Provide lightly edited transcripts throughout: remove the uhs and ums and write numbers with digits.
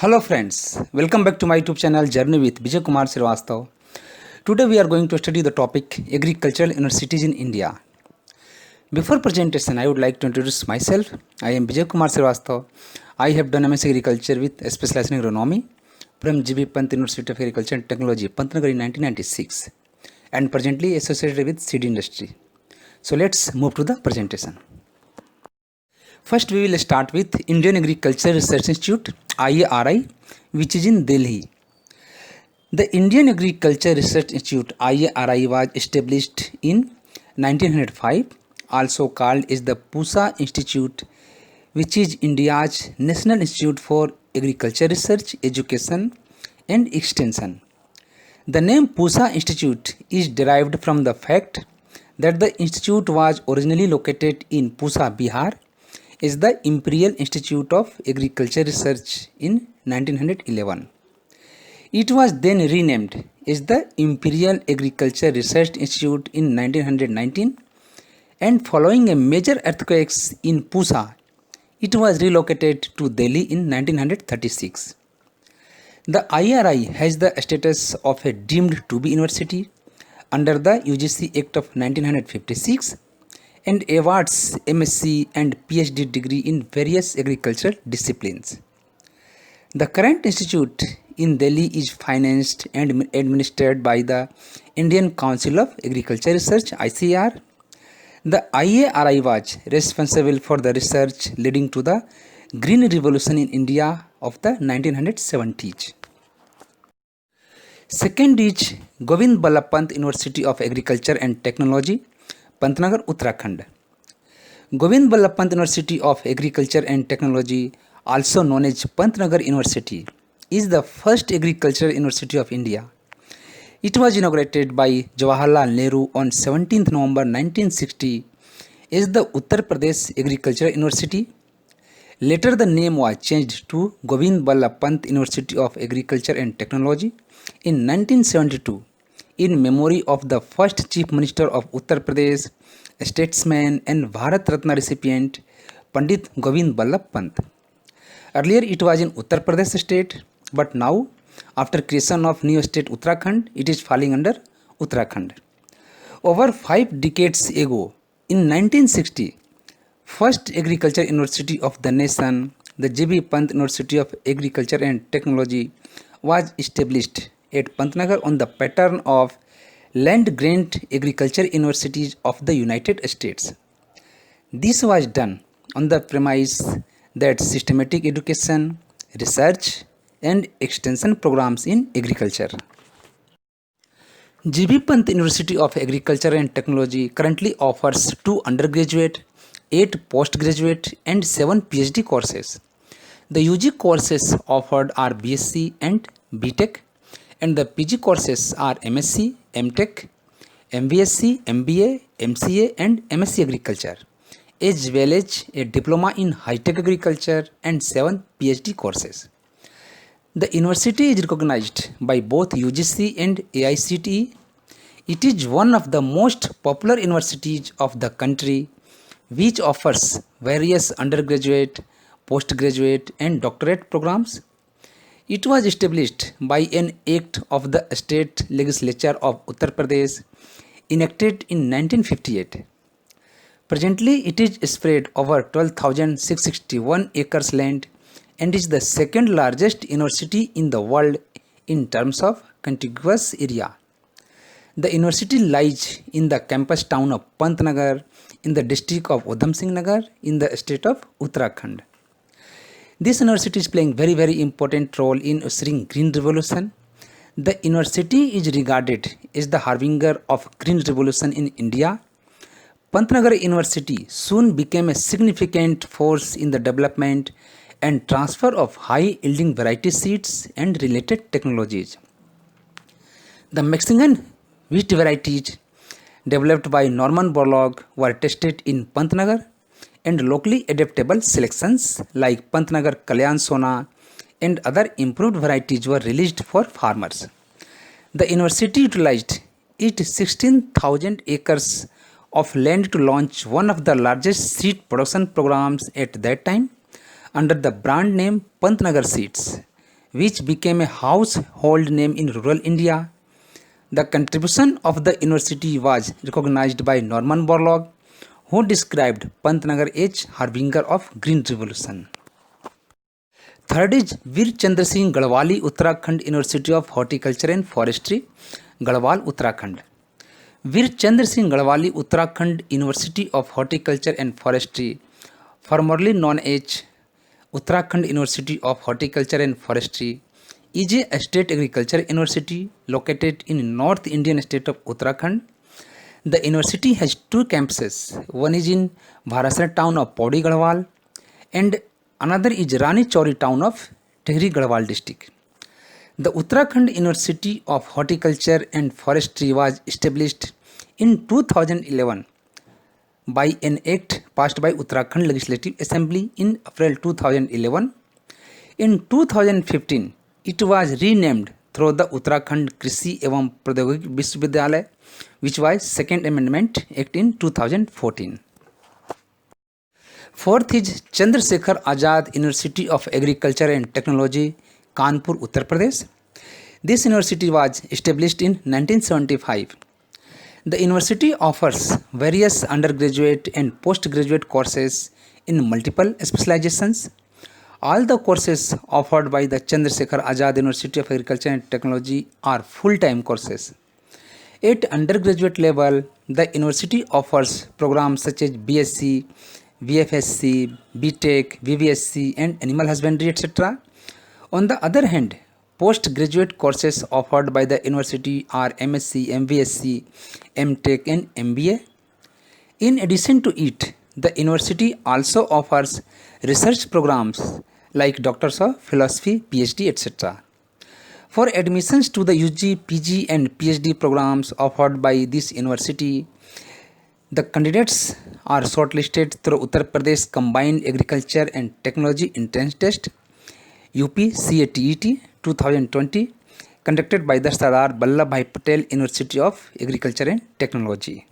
Hello friends, welcome back to my YouTube channel Journey with Vijay Kumar Srivastava. Today we are going to study the topic Agricultural Universities in India. Before presentation, I would like to introduce myself. I am Vijay Kumar Srivastava. I have done MS Agriculture with a specialization in agronomy from GB Pant University of Agriculture and Technology, Pantnagar in 1996 and presently associated with seed industry. So let's move to the presentation. First, we will start with Indian Agriculture Research Institute (IARI), which is in Delhi. The Indian Agriculture Research Institute (IARI) was established in 1905, also called as the Pusa Institute, which is India's National Institute for Agriculture Research, Education and Extension. The name Pusa Institute is derived from the fact that the institute was originally located in Pusa, Bihar, is the Imperial Institute of Agriculture Research in 1911. It was then renamed as the Imperial Agriculture Research Institute in 1919, and following a major earthquakes in Pusa, it was relocated to Delhi in 1936. The IRI has the status of a deemed to be university under the UGC Act of 1956 and awards MSc and PhD degree in various agricultural disciplines. The current institute in Delhi is financed and administered by the Indian Council of Agriculture Research (ICAR). The IARI was responsible for the research leading to the Green Revolution in India of the 1970s. Second is Govind Ballabh Pant University of Agriculture and Technology, Pantnagar, Uttarakhand. Govind Ballabh Pant University of Agriculture and Technology, also known as Pantnagar University, is the first agricultural university of India. It was inaugurated by Jawaharlal Nehru on 17th November 1960 as the Uttar Pradesh Agricultural University. Later the name was changed to Govind Ballabh Pant University of Agriculture and Technology in 1972 in memory of the first Chief Minister of Uttar Pradesh, statesman and Bharat Ratna recipient Pandit Govind Ballabh Pant. Earlier it was in Uttar Pradesh state, but now after creation of new state Uttarakhand, it is falling under Uttarakhand. Over 5 decades ago, in 1960, first agriculture university of the nation, the J.B. Pant University of Agriculture and Technology, was established at Pantnagar on the pattern of land grant agriculture universities of the United States. This was done on the premise that systematic education, research and extension programs in agriculture. G.B. Pant University of Agriculture and Technology currently offers 2 undergraduate, 8 postgraduate and 7 PhD courses. The UG courses offered are BSc and BTech, and the PG courses are MSc, MTech, MBSc, MBA, MCA and MSc Agriculture, as well as a diploma in high-tech agriculture and 7 PhD courses. The university is recognized by both UGC and AICTE. It is one of the most popular universities of the country, which offers various undergraduate, postgraduate and doctorate programs. It was established by an act of the State Legislature of Uttar Pradesh enacted in 1958. Presently, it is spread over 12,661 acres land and is the second largest university in the world in terms of contiguous area. The university lies in the campus town of Pantnagar in the district of Udham Singh Nagar in the state of Uttarakhand. This university is playing very important role in ushering Green Revolution. The university is regarded as the harbinger of Green Revolution in India. Pantnagar University soon became a significant force in the development and transfer of high-yielding variety seeds and related technologies. The Mexican wheat varieties developed by Norman Borlaug were tested in Pantnagar, and locally adaptable selections like Pantnagar Kalyan Sona and other improved varieties were released for farmers. The university utilized its 16,000 acres of land to launch one of the largest seed production programs at that time under the brand name Pantnagar Seeds, which became a household name in rural India. The contribution of the university was recognized by Norman Borlaug, who described Pantnagar as harbinger of Green Revolution. Third is Veer Chandra Singh Garhwali Uttarakhand University of Horticulture and Forestry, Garhwal, Uttarakhand. Veer Chandra Singh Garhwali Uttarakhand University of Horticulture and Forestry, formerly known as Uttarakhand University of Horticulture and Forestry, is a state agriculture university located in North Indian state of Uttarakhand. The university has two campuses. One is in Bharasar town of Pauri Garhwal and another is Rani Chauri town of Tehri Garhwal district. The Uttarakhand University of Horticulture and Forestry was established in 2011 by an act passed by Uttarakhand Legislative Assembly in April 2011. In 2015, it was renamed through the Uttarakhand Krishi Evam Pradyogik Vishwavidyalaya, which was Second Amendment Act in 2014. Fourth is Chandrasekhar Azad University of Agriculture and Technology, Kanpur, Uttar Pradesh. This university was established in 1975. The university offers various undergraduate and postgraduate courses in multiple specializations. All the courses offered by the Chandrasekhar Azad University of Agriculture and Technology are full-time courses. At undergraduate level, the university offers programs such as BSc, VFSc, BTech, VVSc and Animal Husbandry, etc. On the other hand, postgraduate courses offered by the university are MSc, MVSc, MTech and MBA. In addition to it, the university also offers research programs like Doctors of Philosophy, PhD, etc. For admissions to the UG, PG and PhD programs offered by this university, the candidates are shortlisted through Uttar Pradesh Combined Agriculture and Technology Entrance Test, UPCATET 2020, conducted by the Sardar Vallabhbhai Patel University of Agriculture and Technology.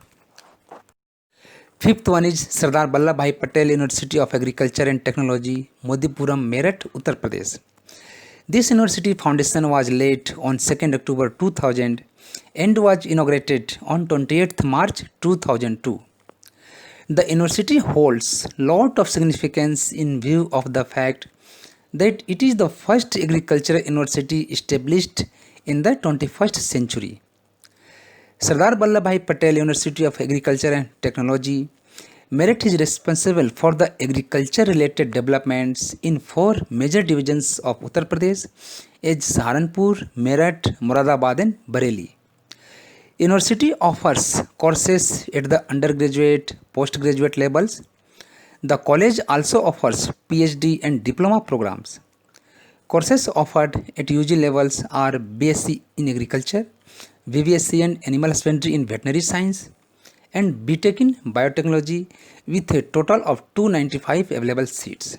Fifth one is Sardar Vallabhbhai Patel University of Agriculture and Technology, Modipuram, Meerut, Uttar Pradesh. This university foundation was laid on 2nd October 2000 and was inaugurated on 28th March 2002. The university holds lot of significance in view of the fact that it is the first agricultural university established in the 21st century. Sardar Vallabhbhai Patel University of Agriculture and Technology, Meerut is responsible for the agriculture-related developments in four major divisions of Uttar Pradesh as Saharanpur, Meerut, Moradabad and Bareilly. University offers courses at the undergraduate, postgraduate levels. The college also offers PhD and diploma programs. Courses offered at UG levels are BSc in Agriculture, VVSc and Animal Husbandry in Veterinary Science, and BTech in Biotechnology with a total of 295 available seats.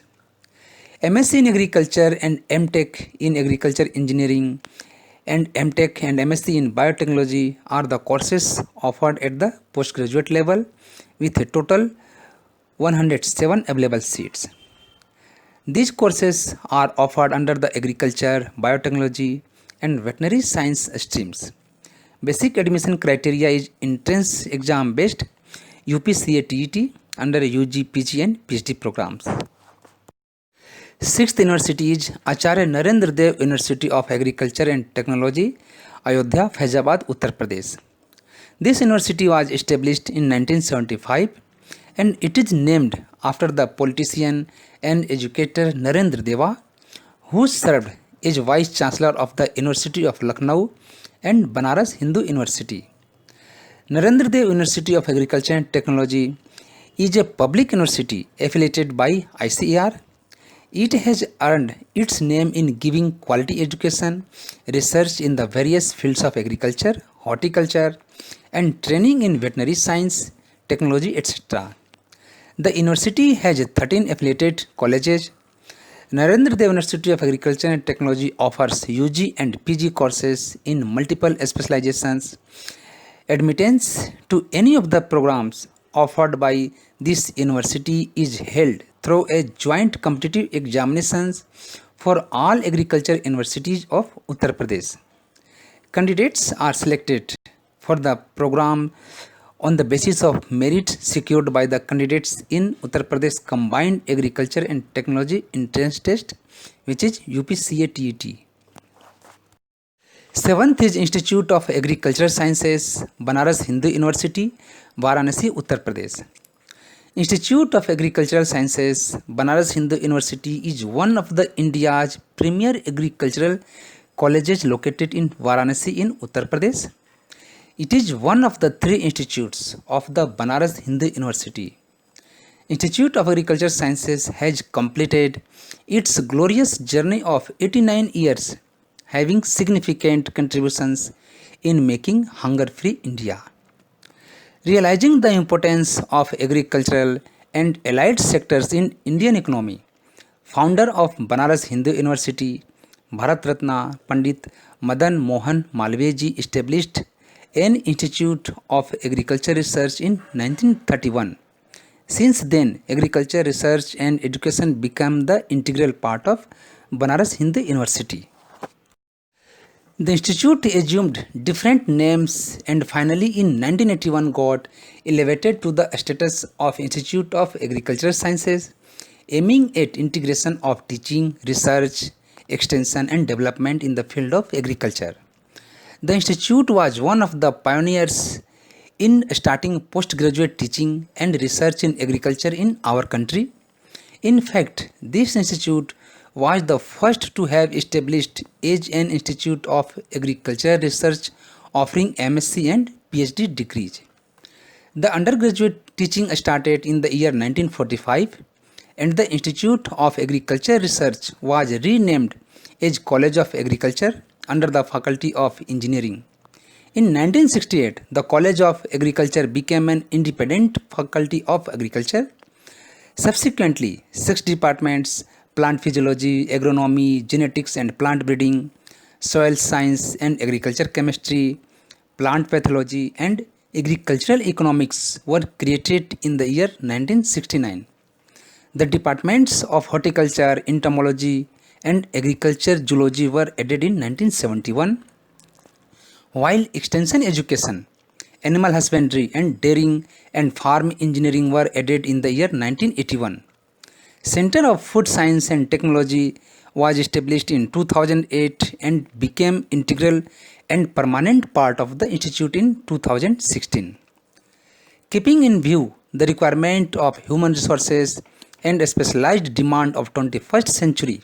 MSc in Agriculture and MTech in Agriculture Engineering and MTech and MSc in Biotechnology are the courses offered at the postgraduate level with a total 107 available seats. These courses are offered under the Agriculture, Biotechnology and Veterinary Science streams. Basic admission criteria is entrance exam based UPCATET under UG, PG and PhD programs. Sixth university is Acharya Narendra Dev University of Agriculture and Technology, Ayodhya, Faizabad, Uttar Pradesh. This university was established in 1975 and it is named after the politician and educator Narendra Deva, who served as Vice Chancellor of the University of Lucknow and Banaras Hindu University. Narendra Dev University of Agriculture and Technology is a public university affiliated by ICAR. It has earned its name in giving quality education, research in the various fields of agriculture, horticulture, and training in veterinary science, technology, etc. The university has 13 affiliated colleges. Narendra Dev University of Agriculture and Technology offers UG and PG courses in multiple specializations. Admittance to any of the programs offered by this university is held through a joint competitive examinations for all agriculture universities of Uttar Pradesh. Candidates are selected for the program on the basis of merit secured by the candidates in Uttar Pradesh Combined Agriculture and Technology Entrance Test, which is UPCATET. Seventh is Institute of Agricultural Sciences, Banaras Hindu University, Varanasi, Uttar Pradesh. Institute of Agricultural Sciences, Banaras Hindu University is one of the India's premier agricultural colleges located in Varanasi in Uttar Pradesh. It is one of the three institutes of the Banaras Hindu University. Institute of Agricultural Sciences has completed its glorious journey of 89 years, having significant contributions in making hunger-free India. Realizing the importance of agricultural and allied sectors in Indian economy, founder of Banaras Hindu University, Bharat Ratna Pandit Madan Mohan Malviya ji established an Institute of Agriculture Research in 1931. Since then, agriculture research and education became the integral part of Banaras Hindu University. The institute assumed different names and finally in 1981 got elevated to the status of Institute of Agricultural Sciences, aiming at integration of teaching, research, extension and development in the field of agriculture. The institute was one of the pioneers in starting postgraduate teaching and research in agriculture in our country. In fact, this institute was the first to have established as an institute of agriculture research offering MSc and PhD degrees. The undergraduate teaching started in the year 1945 and the Institute of Agriculture Research was renamed as College of Agriculture under the Faculty of Engineering. In 1968, the College of Agriculture became an independent faculty of agriculture. Subsequently, 6 departments plant physiology, agronomy, genetics and plant breeding, soil science and agriculture chemistry, plant pathology and agricultural economics were created in the year 1969. The departments of horticulture, entomology and agriculture zoology were added in 1971, while extension education, animal husbandry and dairying and farm engineering were added in the year 1981. Center of Food Science and Technology was established in 2008 and became integral and permanent part of the institute in 2016. Keeping in view the requirement of human resources and a specialized demand of 21st century,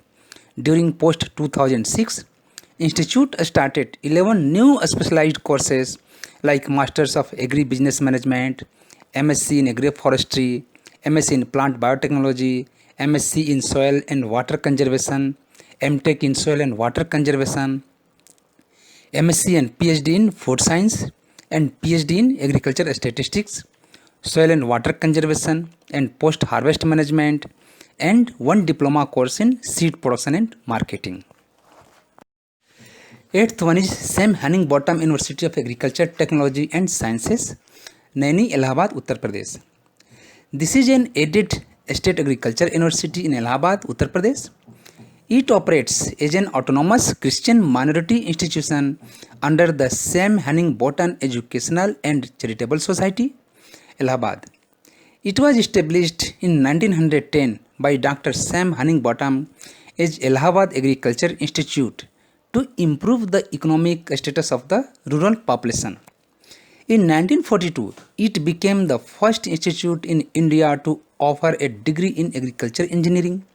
during post-2006, Institute started 11 new specialized courses like Masters of Agri-Business Management, MSc in Agroforestry, MSc in Plant Biotechnology, MSc in Soil and Water Conservation, MTech in Soil and Water Conservation, MSc and PhD in Food Science, and PhD in Agriculture Statistics, Soil and Water Conservation, and Post-Harvest Management, and 1 diploma course in Seed Production and Marketing. 8th one is Sam Hanning-Bottom University of Agriculture, Technology and Sciences, Naini, Allahabad, Uttar Pradesh. This is an aided State Agriculture University in Allahabad, Uttar Pradesh. It operates as an autonomous Christian minority institution under the Sam Hanning-Bottom Educational and Charitable Society, Allahabad. It was established in 1910 by Dr. Sam Hanning-Bottom as Allahabad Agriculture Institute to improve the economic status of the rural population. In 1942, it became the first institute in India to offer a degree in agriculture engineering.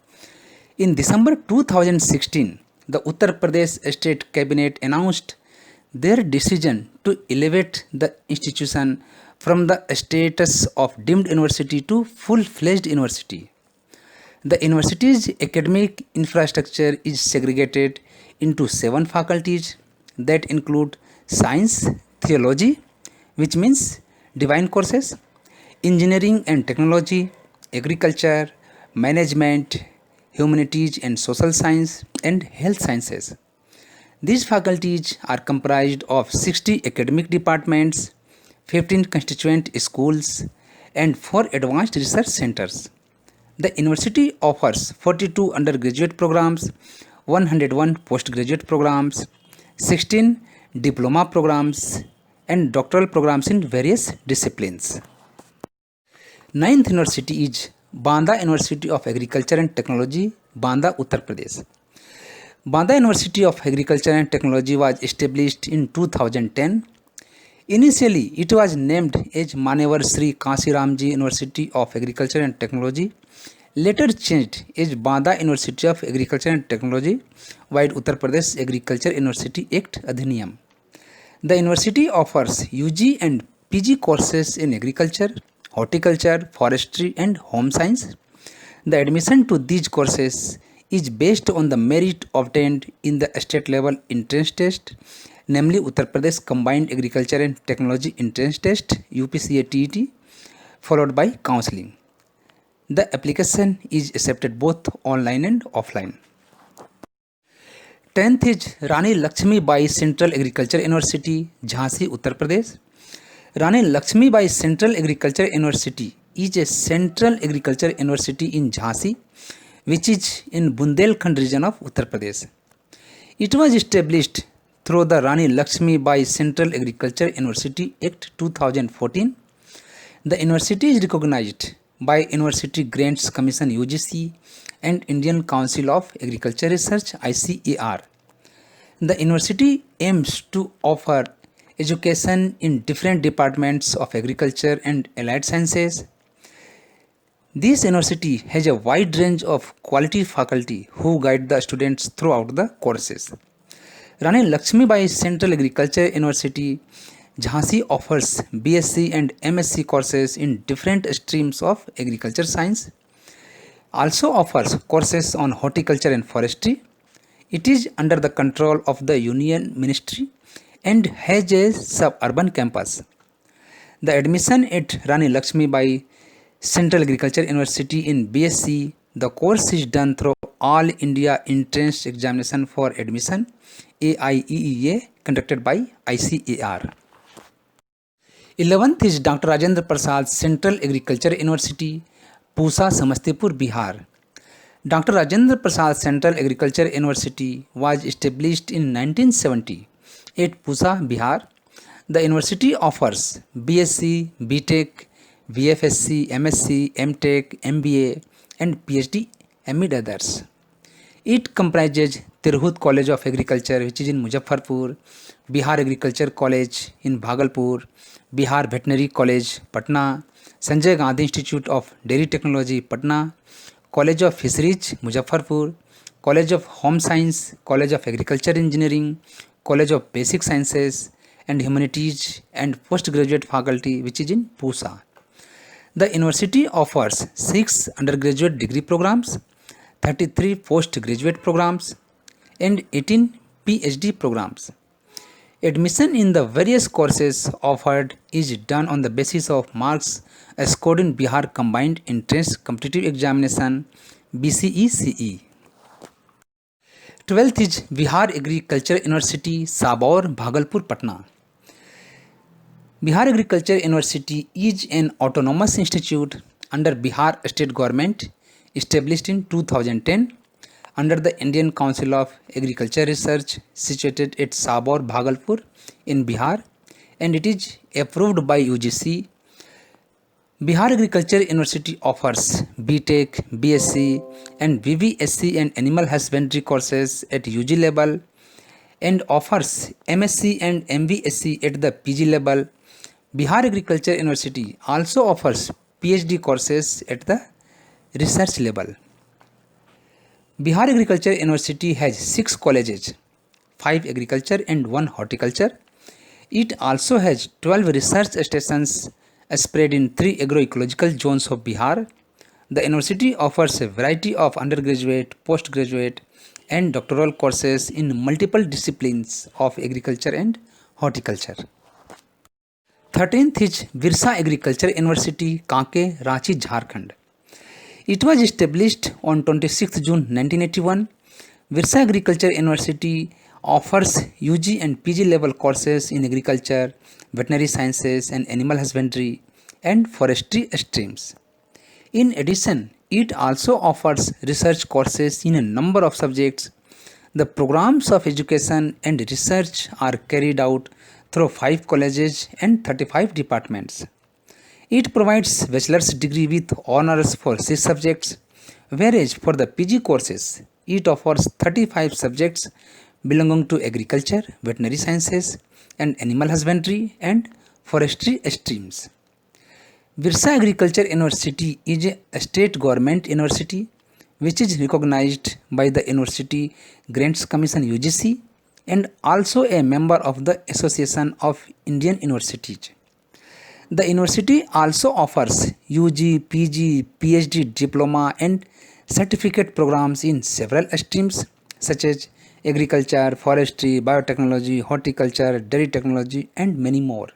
In December 2016, the Uttar Pradesh State Cabinet announced their decision to elevate the institution from the status of deemed university to full-fledged university. The university's academic infrastructure is segregated into 7 faculties that include science, theology, which means divine courses, engineering and technology, agriculture, management, humanities and social science, and health sciences. These faculties are comprised of 60 academic departments, 15 constituent schools, and 4 advanced research centers. The university offers 42 undergraduate programs, 101 postgraduate programs, 16 diploma programs, and doctoral programs in various disciplines. Ninth university is Banda University of Agriculture and Technology, Banda, Uttar Pradesh. Banda University of Agriculture and Technology was established in 2010. Initially, it was named as Manevar Sri Kansiramji University of Agriculture and Technology, later changed as Banda University of Agriculture and Technology by Uttar Pradesh Agriculture University Act Adhiniyam. The university offers UG and PG courses in agriculture, horticulture, forestry, and home science. The admission to these courses is based on the merit obtained in the state level entrance test, namely Uttar Pradesh Combined Agriculture and Technology Entrance Test UPCA-TET, followed by counseling. The application is accepted both online and offline. 10th is Rani Lakshmi Bai Central Agriculture University, Jhansi, Uttar Pradesh. Rani Lakshmi Bai Central Agriculture University is a central agriculture university in Jhansi, which is in Bundelkhand region of Uttar Pradesh. It was established through the Rani Lakshmi Bai Central Agriculture University Act 2014. The university is recognized by University Grants Commission UGC and Indian Council of Agriculture Research ICAR. The university aims to offer education in different departments of agriculture and allied sciences. This university has a wide range of quality faculty who guide the students throughout the courses. Rani Lakshmi Bai Central Agriculture University, Jhansi offers BSc and MSc courses in different streams of agriculture science. Also offers courses on horticulture and forestry. It is under the control of the Union Ministry and has a suburban campus. The admission at Rani Lakshmi Bai Central Agriculture University in BSc, the course is done through All India Entrance Examination for Admission AIEEA conducted by ICAR. 11th is Dr. Rajendra Prasad Central Agriculture University, Pusa, Samastipur, Bihar. Dr. Rajendra Prasad Central Agriculture University was established in 1970 at Pusa, Bihar. The university offers BSc, BTech, BFSc, MSc, MTech, MBA, and PhD amid others. It comprises Tirhut College of Agriculture, which is in Muzaffarpur, Bihar Agriculture College in Bhagalpur, Bihar Veterinary College, Patna, Sanjay Gandhi Institute of Dairy Technology, Patna, College of Fisheries, Muzaffarpur, College of Home Science, College of Agriculture Engineering, College of Basic Sciences and Humanities, and Postgraduate Faculty, which is in Pusa. The university offers 6 undergraduate degree programs, 33 postgraduate programs, and 18 PhD programs. Admission in the various courses offered is done on the basis of marks scored in Bihar Combined Entrance Competitive Examination BCE-CE. 12th is Bihar Agriculture University, Sabaur, Bhagalpur, Patna. Bihar Agriculture University is an autonomous institute under Bihar State Government, established in 2010 under the Indian Council of Agriculture Research, situated at Sabaur, Bhagalpur in Bihar, and it is approved by UGC. Bihar Agriculture University offers BTech, BSc and BVSc and Animal Husbandry courses at UG level and offers MSc and MVSc at the PG level. Bihar Agriculture University also offers PhD courses at the research level. Bihar Agriculture University has 6 colleges, 5 agriculture and 1 horticulture. It also has 12 research stations spread in 3 agroecological zones of Bihar. The university offers a variety of undergraduate, postgraduate and doctoral courses in multiple disciplines of agriculture and horticulture. 13th is Birsa Agriculture University, Kanke, Ranchi, Jharkhand. It was established on 26th June 1981. Birsa Agriculture University offers UG and PG level courses in agriculture, veterinary sciences and animal husbandry and forestry streams. In addition, it also offers research courses in a number of subjects The programs of education and research are carried out through 5 colleges and 35 departments. It provides bachelor's degree with honors for 6 subjects, whereas for the PG courses, it offers 35 subjects belonging to agriculture, veterinary sciences, and animal husbandry and forestry streams. Birsa Agriculture University is a state government university which is recognized by the University Grants Commission UGC and also a member of the Association of Indian Universities. The university also offers UG, PG, PhD diploma and certificate programs in several streams such as agriculture, forestry, biotechnology, horticulture, dairy technology and many more.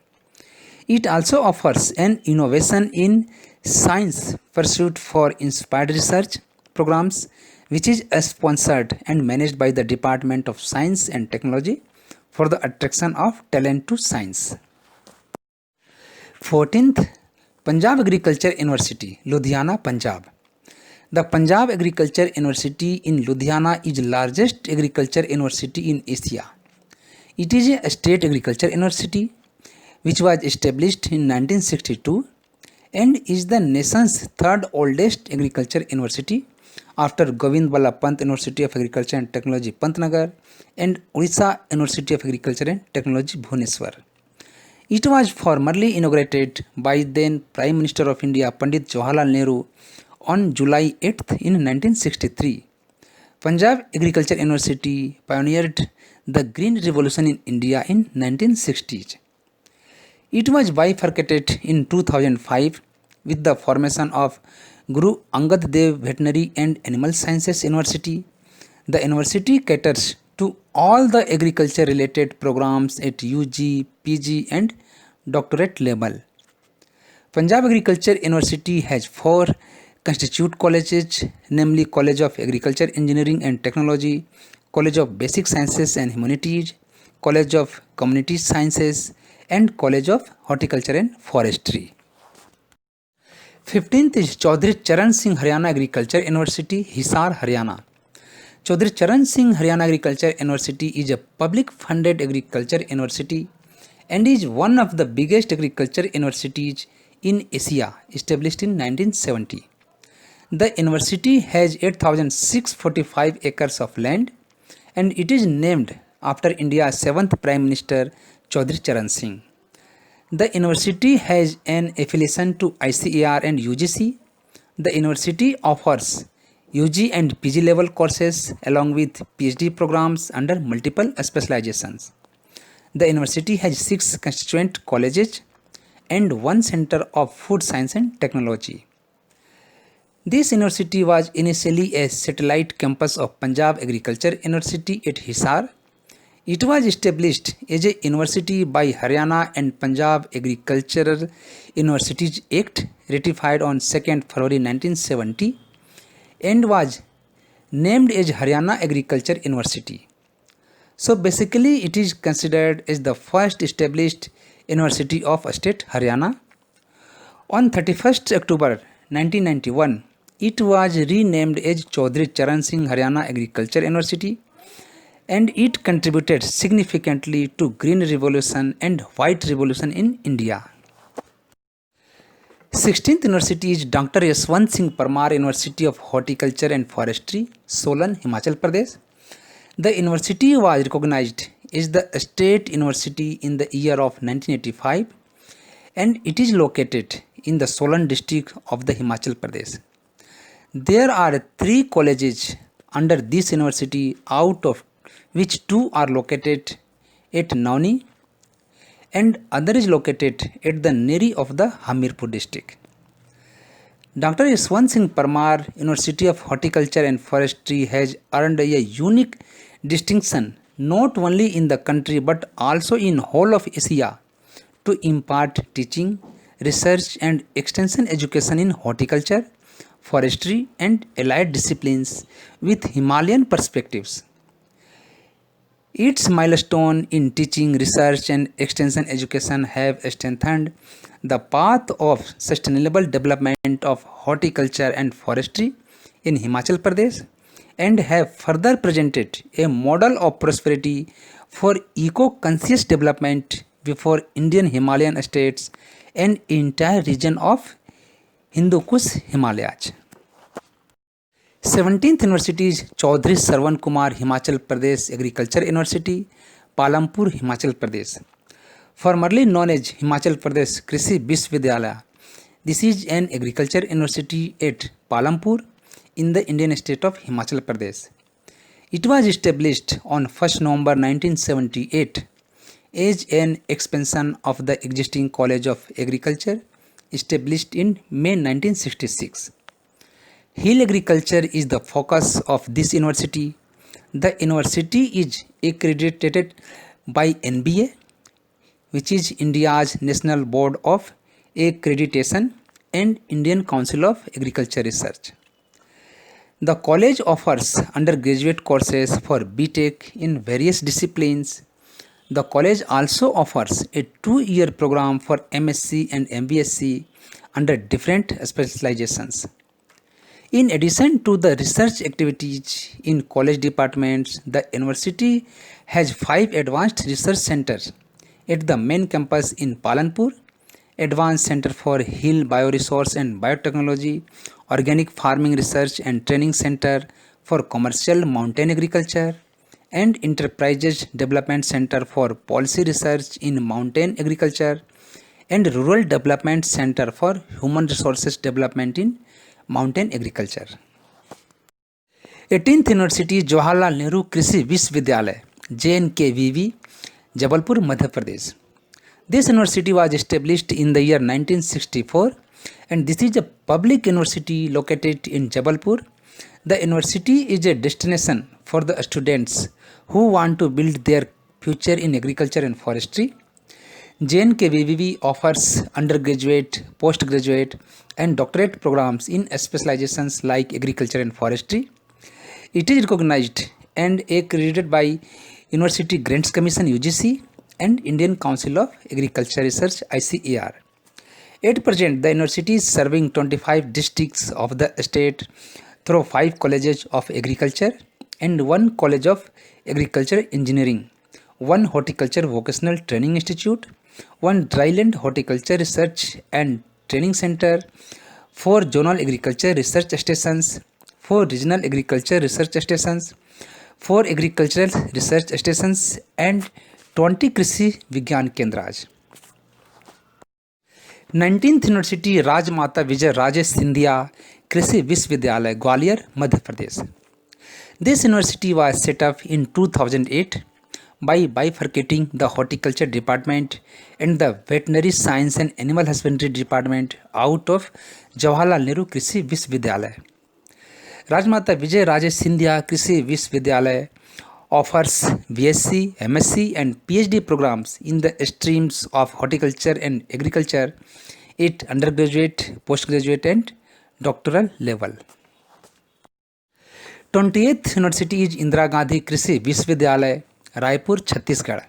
It also offers an innovation in science pursuit for inspired research programs which is sponsored and managed by the Department of Science and Technology for the attraction of talent to science. 14th, Punjab Agriculture University, Ludhiana, Punjab. The Punjab Agriculture University in Ludhiana is the largest agriculture university in Asia. It is a state agriculture university which was established in 1962 and is the nation's third oldest agriculture university after Govind Ballabh Pant University of Agriculture and Technology, Pantnagar, and Odisha University of Agriculture and Technology, Bhubaneswar. It was formally inaugurated by then Prime Minister of India Pandit Jawaharlal Nehru on July 8th in 1963. Punjab Agriculture University pioneered the Green Revolution in India in 1960s. It was bifurcated in 2005 with the formation of Guru Angad Dev Veterinary and Animal Sciences University. The university caters to all the agriculture related programs at UG, PG and doctorate level. Punjab Agriculture University has 4 constituent colleges, namely College of Agriculture, Engineering and Technology, College of Basic Sciences and Humanities, College of Community Sciences and College of Horticulture and Forestry. 15th is Chaudhry Charan Singh Haryana Agriculture University, Hisar, Haryana. Chaudhry Charan Singh Haryana Agriculture University is a public funded agriculture university and is one of the biggest agriculture universities in Asia, established in 1970. The university has 8,645 acres of land and it is named after India's 7th Prime Minister Chaudhry Charan Singh. The university has an affiliation to ICAR and UGC. The university offers UG and PG level courses along with PhD programs under multiple specializations. The university has 6 constituent colleges and 1 center of food science and technology. This university was initially a satellite campus of Punjab Agriculture University at Hisar. It was established as a university by Haryana and Punjab Agricultural Universities Act ratified on 2nd February 1970 and was named as Haryana Agriculture University. So basically it is considered as the first established university of state Haryana. On 31st October 1991, it was renamed as Chaudhry Charan Singh Haryana Agriculture University and it contributed significantly to Green Revolution and White Revolution in India. 16th university is Dr. Yashwant Singh Parmar University of Horticulture and Forestry, Solan, Himachal Pradesh. The university was recognized as the state university in the year of 1985 and it is located in the Solan district of the Himachal Pradesh. There are 3 colleges under this university, out of which 2 are located at Nauni and other is located at the Neri of the Hamirpur district. Dr. Yashwant Singh Parmar University of Horticulture and Forestry has earned a unique distinction not only in the country but also in whole of Asia to impart teaching, research and extension education in horticulture, forestry and allied disciplines with Himalayan perspectives. Its milestone in teaching, research and extension education have strengthened the path of sustainable development of horticulture and forestry in Himachal Pradesh and have further presented a model of prosperity for eco-conscious development before Indian Himalayan states and entire region of Hindu Kush Himalayas. 17th University is Chaudhry Sarwan Kumar Himachal Pradesh Agriculture University, Palampur, Himachal Pradesh. Formerly known as Himachal Pradesh Krishi Vishwavidyalaya, this is an agriculture university at Palampur in the Indian state of Himachal Pradesh. It was established on 1st November 1978 as an expansion of the existing College of Agriculture established in May 1966. Hill agriculture is the focus of this university. The university is accredited by NBA, which is India's National Board of Accreditation, and Indian Council of Agriculture Research. The college offers undergraduate courses for BTech in various disciplines. The college also offers a 2-year program for MSc and MBSc under different specializations. In addition to the research activities in college departments, the university has 5 advanced research centers at the main campus in Palanpur: Advanced Center for Hill Bioresource and Biotechnology, Organic Farming Research and Training Center for Commercial Mountain Agriculture, and Enterprises Development Center for Policy Research in Mountain Agriculture, and Rural Development Center for Human Resources Development in Mountain Agriculture. 18th University Jawaharlal Nehru Krishi Vishwavidyalaya, JNKVV, Jabalpur, Madhya Pradesh. This university was established in the year 1964, and this is a public university located in Jabalpur. The university is a destination for the students who want to build their future in agriculture and forestry. JNKVV offers undergraduate, postgraduate, and doctorate programs in specializations like agriculture and forestry. It is recognized and accredited by University Grants Commission UGC and Indian Council of Agriculture Research ICAR. At present, the university is serving 25 districts of the state through 5 colleges of agriculture and 1 college of agriculture engineering, 1 horticulture vocational training institute, 1 dryland horticulture research and training center, 4 zonal agriculture research stations, 4 regional agriculture research stations, 4 agricultural research stations, and 20 Krishi Vigyan Kendraj. 19th University Rajmata Vijay Rajesh Scindia Krishi Vishwavidyalaya, Gwalior, Madhya Pradesh. This university was set up in 2008 by bifurcating the horticulture department and the veterinary science and animal husbandry department out of Jawaharlal Nehru Krishi Vishwavidyalaya. Rajmata Vijay Rajesh Scindia Krishi Vishwavidyalaya offers BSc, MSc and PhD programs in the streams of horticulture and agriculture at undergraduate, postgraduate and doctoral level. 20th University is Indira Gandhi Krishi Vishwavidyalaya, Raipur, Chhattisgarh.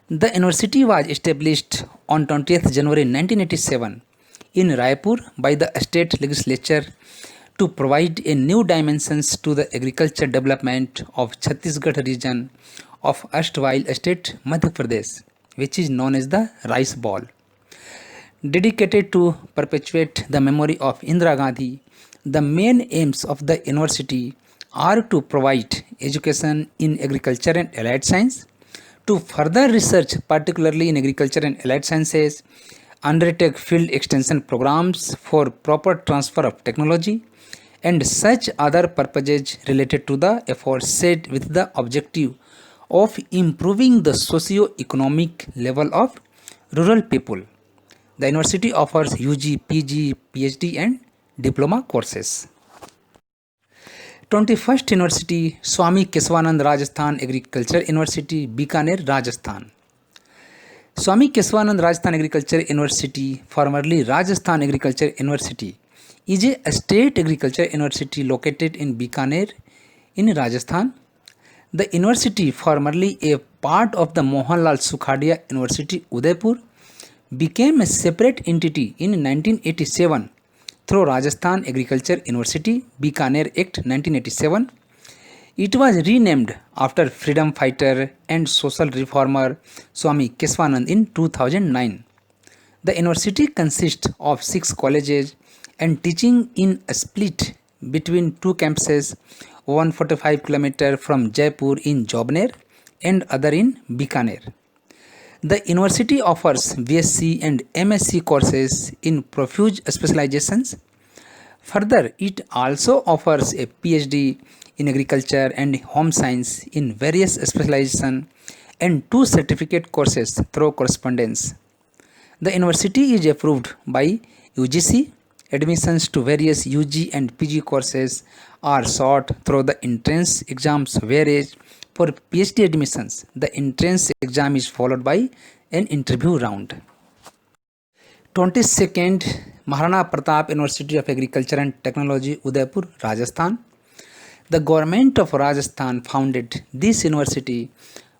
The university was established on 20th January 1987 in Raipur by the state legislature to provide a new dimensions to the agriculture development of Chhattisgarh region of erstwhile state Madhya Pradesh, which is known as the Rice Bowl. Dedicated to perpetuate the memory of Indira Gandhi, the main aims of the university are to provide education in agriculture and allied science, to further research particularly in agriculture and allied sciences, undertake field extension programs for proper transfer of technology, and such other purposes related to the aforesaid with the objective of improving the socio-economic level of rural people. The university offers UG, PG, PhD and diploma courses. 21st University Swami Keswanand Rajasthan Agriculture University, Bikaner, Rajasthan. Swami Keswanand Rajasthan Agriculture University, formerly Rajasthan Agriculture University, is a state agriculture university located in Bikaner in Rajasthan. The university, formerly a part of the Mohanlal Sukhadia University, Udaipur, became a separate entity in 1987 through Rajasthan Agriculture University Bikaner Act 1987, It was renamed after freedom fighter and social reformer Swami Keswanand in 2009. The university consists of 6 colleges and teaching in a split between 2 campuses, 145 km from Jaipur in Jobner and other in Bikaner. The university offers BSc and MSc courses in profuse specializations. Further, it also offers a PhD in agriculture and home science in various specializations and 2 certificate courses through correspondence. The university is approved by UGC. Admissions to various UG and PG courses are sought through the entrance exams, whereas for PhD admissions, the entrance exam is followed by an interview round. 22nd Maharana Pratap University of Agriculture and Technology, Udaipur, Rajasthan. The government of Rajasthan founded this university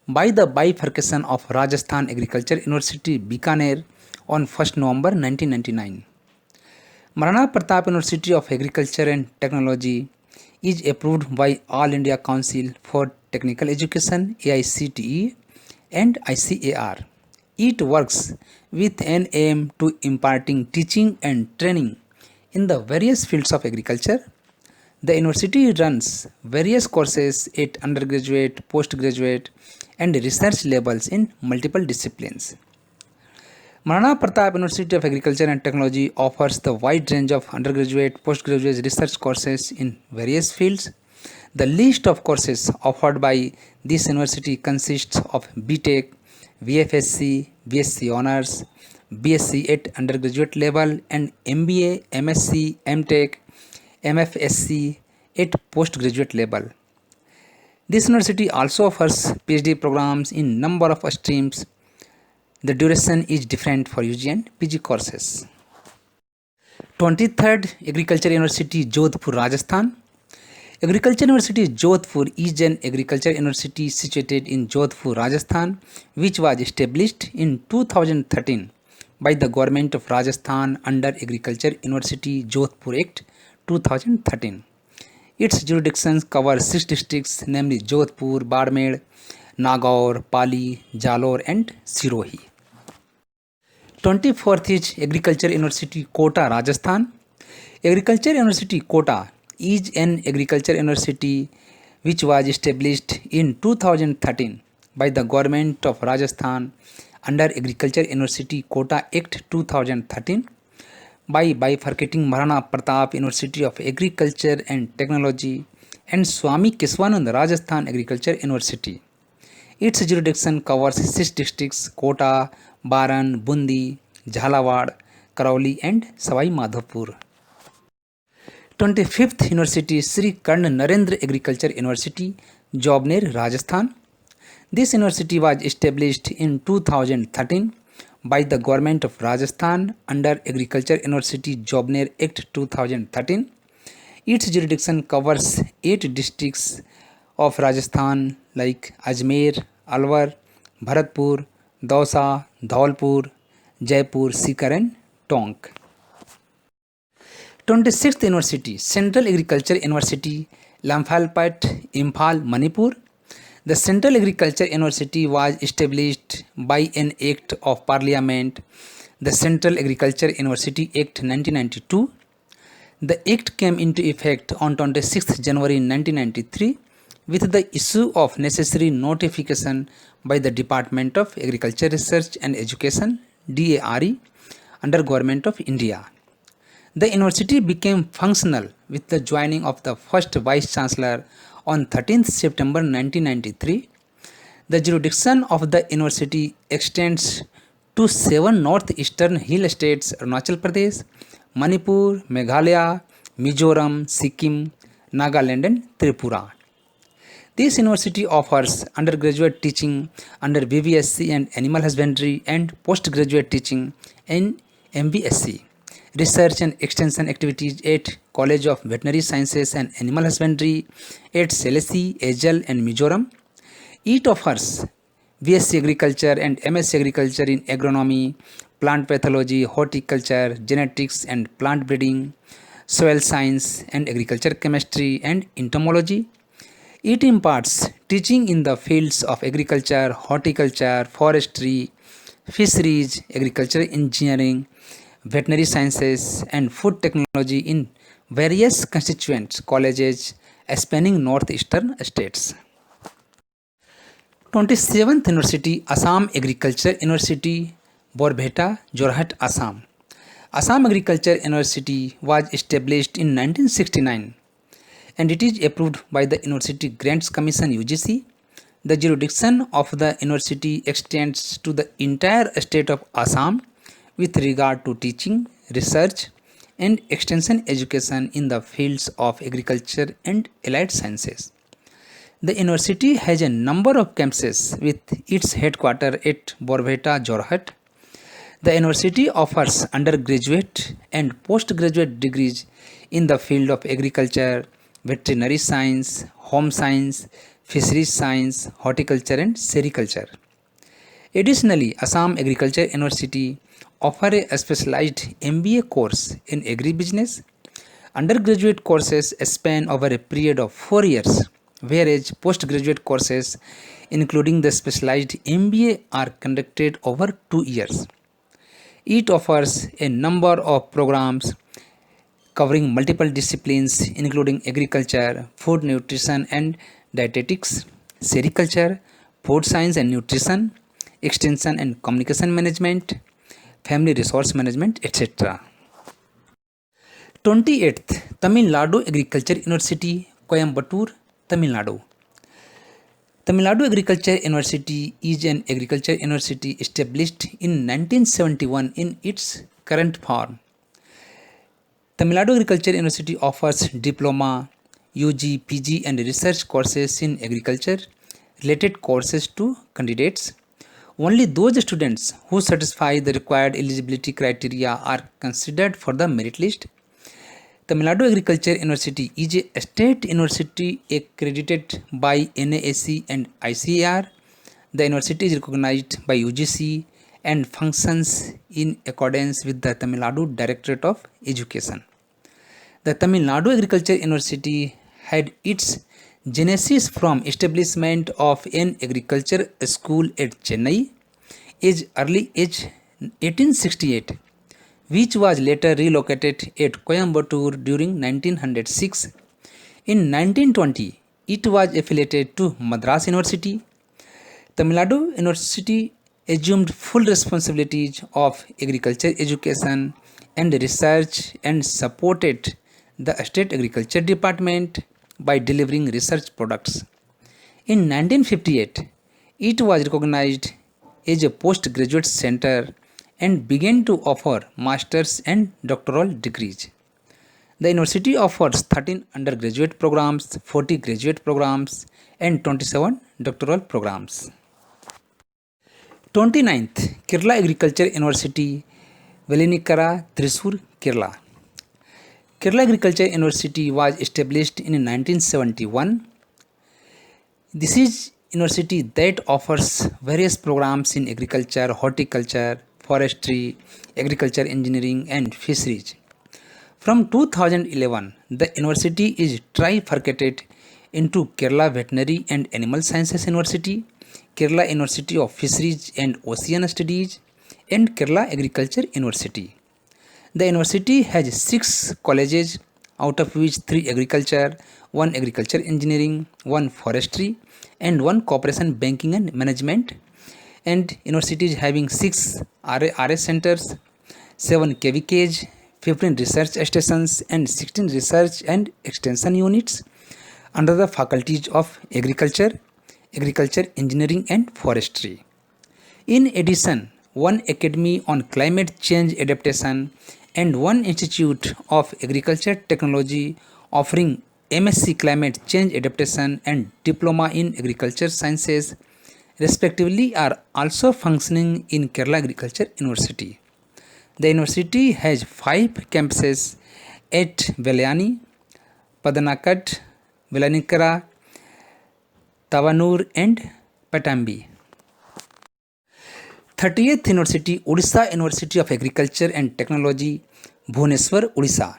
by the bifurcation of Rajasthan Agriculture University, Bikaner on 1st November 1999. Maharana Pratap University of Agriculture and Technology is approved by All India Council for Technical Education AICTE and ICAR. It works with an aim to imparting teaching and training in the various fields of agriculture. The university runs various courses at undergraduate, postgraduate, and research levels in multiple disciplines. Maharana Pratap University of Agriculture and Technology offers the wide range of undergraduate, postgraduate research courses in various fields. The list of courses offered by this university consists of BTech, VFSC, BSc Honours, BSc at undergraduate level, and MBA, MSc, MTech, MFSC at postgraduate level. This university also offers PhD programs in number of streams. The duration is different for UG and PG courses. 23rd Agriculture University, Jodhpur, Rajasthan. Agriculture University Jodhpur is an agriculture university situated in Jodhpur, Rajasthan, which was established in 2013 by the government of Rajasthan under Agriculture University Jodhpur Act 2013. Its jurisdiction covers 6 districts, namely Jodhpur, Badmer, Nagaur, Pali, Jalore and Sirohi. 24th is Agriculture University, Kota, Rajasthan. Agriculture University, Kota is an agriculture university which was established in 2013 by the government of Rajasthan under Agriculture University Kota Act 2013 by bifurcating Maharana Pratap University of Agriculture and Technology and Swami Keswanand Rajasthan Agriculture University. Its jurisdiction covers 6 districts: Kota, Baran, Bundi, Jhalawad, Karauli and Savai Madhopur. 25th University Sri Karna Narendra Agriculture University, Jobner, Rajasthan. This university was established in 2013 by the government of Rajasthan under Agriculture University Jobner Act 2013. Its jurisdiction covers 8 districts of Rajasthan like Ajmer, Alwar, Bharatpur, Dausa, Dhawalpur, Jaipur, Sikar and Tonk. 26th University Central Agriculture University, Lamphal-Pat, Imphal, Manipur. The Central Agriculture University was established by an Act of Parliament, the Central Agriculture University Act 1992. The Act came into effect on 26th January 1993 with the issue of necessary notification by the Department of Agriculture Research and Education DARE under Government of India. The university became functional with the joining of the first Vice Chancellor on 13th September 1993. The jurisdiction of the university extends to 7 northeastern hill states: Arunachal Pradesh, Manipur, Meghalaya, Mizoram, Sikkim, Nagaland and Tripura. This university offers undergraduate teaching under BVSC and Animal Husbandry and postgraduate teaching in MBSc. Research and extension activities at College of Veterinary Sciences and Animal Husbandry at Selasi, Azal and Mizoram. It offers BSc Agriculture and MSc Agriculture in Agronomy, Plant Pathology, Horticulture, Genetics and Plant Breeding, Soil Science and Agriculture Chemistry and Entomology. It imparts teaching in the fields of agriculture, horticulture, forestry, fisheries, agricultural engineering, veterinary sciences, and food technology in various constituent colleges spanning northeastern states. 27th University, Assam Agriculture University, Borbheta, Jorhat, Assam. Assam Agriculture University was established in 1969 and it is approved by the University Grants Commission UGC. The jurisdiction of the university extends to the entire state of Assam with regard to teaching, research, and extension education in the fields of agriculture and allied sciences. The university has a number of campuses with its headquarters at Borbheta, Jorhat. The university offers undergraduate and postgraduate degrees in the field of agriculture, veterinary science, home science, fisheries science, horticulture and sericulture. Additionally, Assam Agriculture University offers a specialized MBA course in agribusiness. Undergraduate courses span over a period of 4 years, whereas postgraduate courses, including the specialized MBA, are conducted over 2 years. It offers a number of programs covering multiple disciplines including agriculture, food nutrition and dietetics, sericulture, food science and nutrition, extension and communication management, family resource management, etc. 28th Tamil Nadu Agriculture University, Coimbatore, Tamil Nadu. Tamil Nadu Agriculture University is an agriculture university established in 1971 in its current form. Tamil Nadu Agriculture University offers diploma, UG, PG and research courses in agriculture, related courses to candidates. Only those students who satisfy the required eligibility criteria are considered for the merit list. Tamil Nadu Agriculture University is a state university accredited by NAAC and ICAR. The university is recognized by UGC and functions in accordance with the Tamil Nadu Directorate of Education. The Tamil Nadu Agriculture University had its genesis from establishment of an agriculture school at Chennai as early as 1868, which was later relocated at Coimbatore during 1906. In 1920, it was affiliated to Madras University. Tamil Nadu University assumed full responsibilities of agriculture education and research and supported the state agriculture department by delivering research products. In 1958, it was recognized as a postgraduate center and began to offer master's and doctoral degrees. The university offers 13 undergraduate programs, 40 graduate programs, and 27 doctoral programs. 29th Kerala Agriculture University, Velinikara, Thrissur, Kerala. Kerala Agriculture University was established in 1971. This is university that offers various programs in agriculture, horticulture, forestry, agriculture engineering and fisheries. From 2011, the university is trifurcated into Kerala Veterinary and Animal Sciences University, Kerala University of Fisheries and Ocean Studies, and Kerala Agriculture University. The university has 6 colleges, out of which 3 agriculture, 1 agriculture engineering, 1 forestry, and 1 corporation banking and management. And universities having 6 RS centers, 7 KVKs, 15 research stations, and 16 research and extension units under the faculties of agriculture, agriculture engineering, and forestry. In addition, 1 academy on climate change adaptation and 1 institute of agriculture technology offering MSc climate change adaptation and diploma in agriculture sciences respectively are also functioning in Kerala Agriculture University. The university has 5 campuses at Velayani, Padanakat, Velanikara, Tavanur and Patambi. 30th University, Odisha University of Agriculture and Technology, Bhubaneswar, Odisha.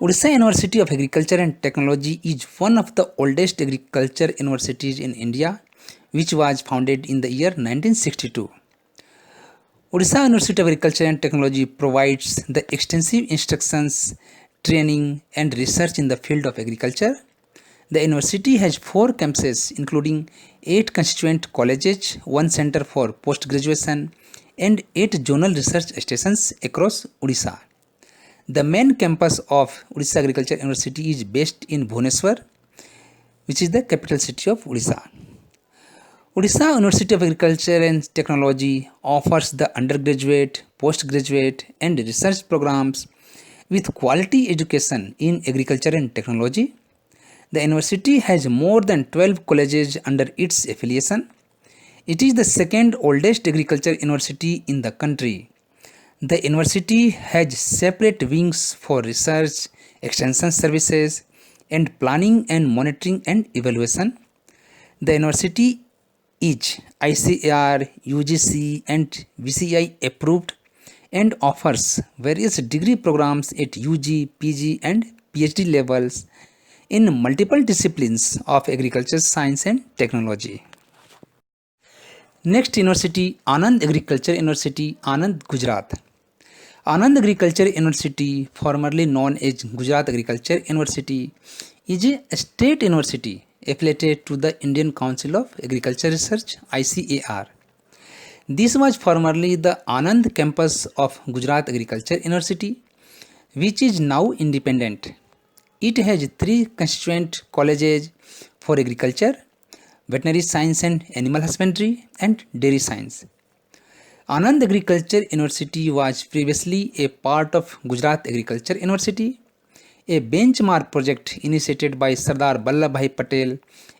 Odisha University of Agriculture and Technology is one of the oldest agriculture universities in India, which was founded in the year 1962. Odisha University of Agriculture and Technology provides the extensive instructions, training, and research in the field of agriculture. The university has four campuses, including 8 constituent colleges, 1 center for post graduation, and 8 zonal research stations across Odisha. The main campus of Odisha Agriculture University is based in Bhubaneswar, which is the capital city of Odisha. Odisha University of Agriculture and Technology offers the undergraduate, postgraduate, and research programs with quality education in agriculture and technology. The university has more than 12 colleges under its affiliation. It is the second oldest agriculture university in the country. The university has separate wings for research, extension services, and planning and monitoring and evaluation. The university is ICAR, UGC, and VCI approved and offers various degree programs at UG, PG, and PhD levels in multiple disciplines of agriculture, science, and technology. Next university, Anand Agriculture University, Anand, Gujarat. Anand Agriculture University, formerly known as Gujarat Agriculture University, is a state university affiliated to the Indian Council of Agriculture Research (ICAR). This was formerly the Anand campus of Gujarat Agriculture University, which is now independent. It has 3 constituent colleges for agriculture, veterinary science and animal husbandry, and dairy science. Anand Agriculture University was previously a part of Gujarat Agriculture University, a benchmark project initiated by Sardar Vallabhbhai Patel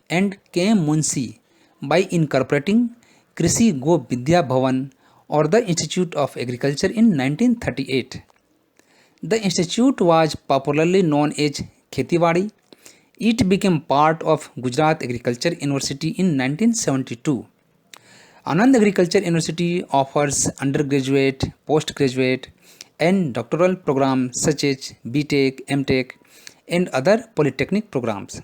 and K.M. Munshi by incorporating Krishi Go Vidya Bhavan or the Institute of Agriculture in 1938. The institute was popularly known as Khetiwadi. It became part of Gujarat Agriculture University in 1972. Anand Agriculture University offers undergraduate, postgraduate, and doctoral programs such as BTech, MTech, and other polytechnic programs.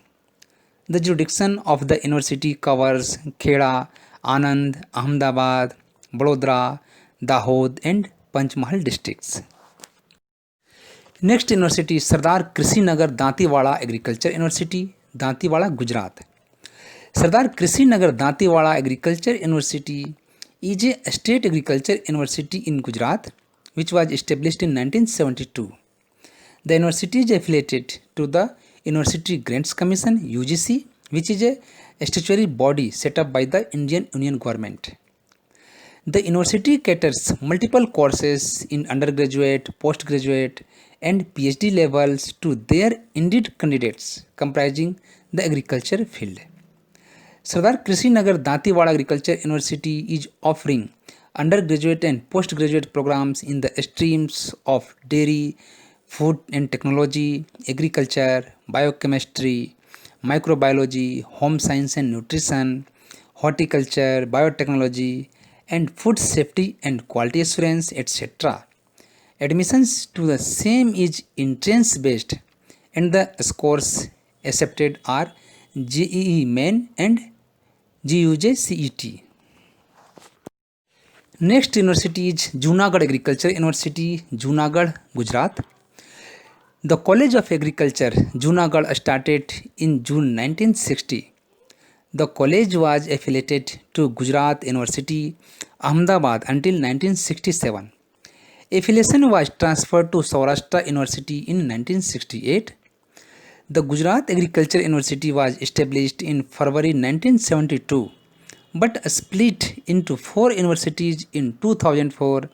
The jurisdiction of the university covers Kheda, Anand, Ahmedabad, Vadodara, Dahod, and Panchmahal districts. Next university, Sardar Krishi Nagar Dantewada Agriculture University, Dantewada, Gujarat. Sardar Krishi Nagar Dantewada Agriculture University is a state agriculture university in Gujarat, which was established in 1972. The university is affiliated to the University Grants Commission (UGC), which is a statutory body set up by the Indian Union Government. The university caters multiple courses in undergraduate, postgraduate, and PhD levels to their indeed candidates comprising the agriculture field. Sardar Krishi Nagar Dantewada Agriculture University is offering undergraduate and postgraduate programs in the streams of dairy, food and technology, agriculture, biochemistry, microbiology, home science and nutrition, horticulture, biotechnology, and food safety and quality assurance, etc. Admissions to the same is entrance based and the scores accepted are JEE Main and GUJ CET. Next university is Junagadh Agriculture University, Junagadh, Gujarat. The College of Agriculture, Junagadh started in June 1960. The college was affiliated to Gujarat University, Ahmedabad until 1967. Affiliation was transferred to Saurashtra University in 1968. The Gujarat Agriculture University was established in February 1972 but split into 4 universities in 2004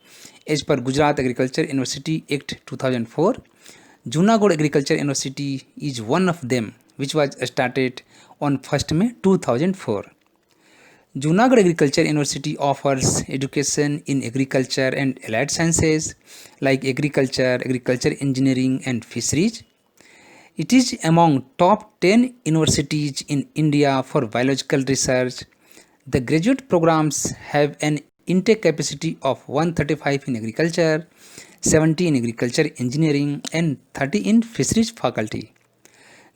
as per Gujarat Agriculture University Act 2004. Junagadh Agriculture University is one of them, which was started on 1st May 2004. Junagadh Agriculture University offers education in agriculture and allied sciences like agriculture, agriculture engineering and fisheries. It is among top 10 universities in India for biological research. The graduate programs have an intake capacity of 135 in agriculture, 70 in agriculture engineering, and 30 in fisheries faculty.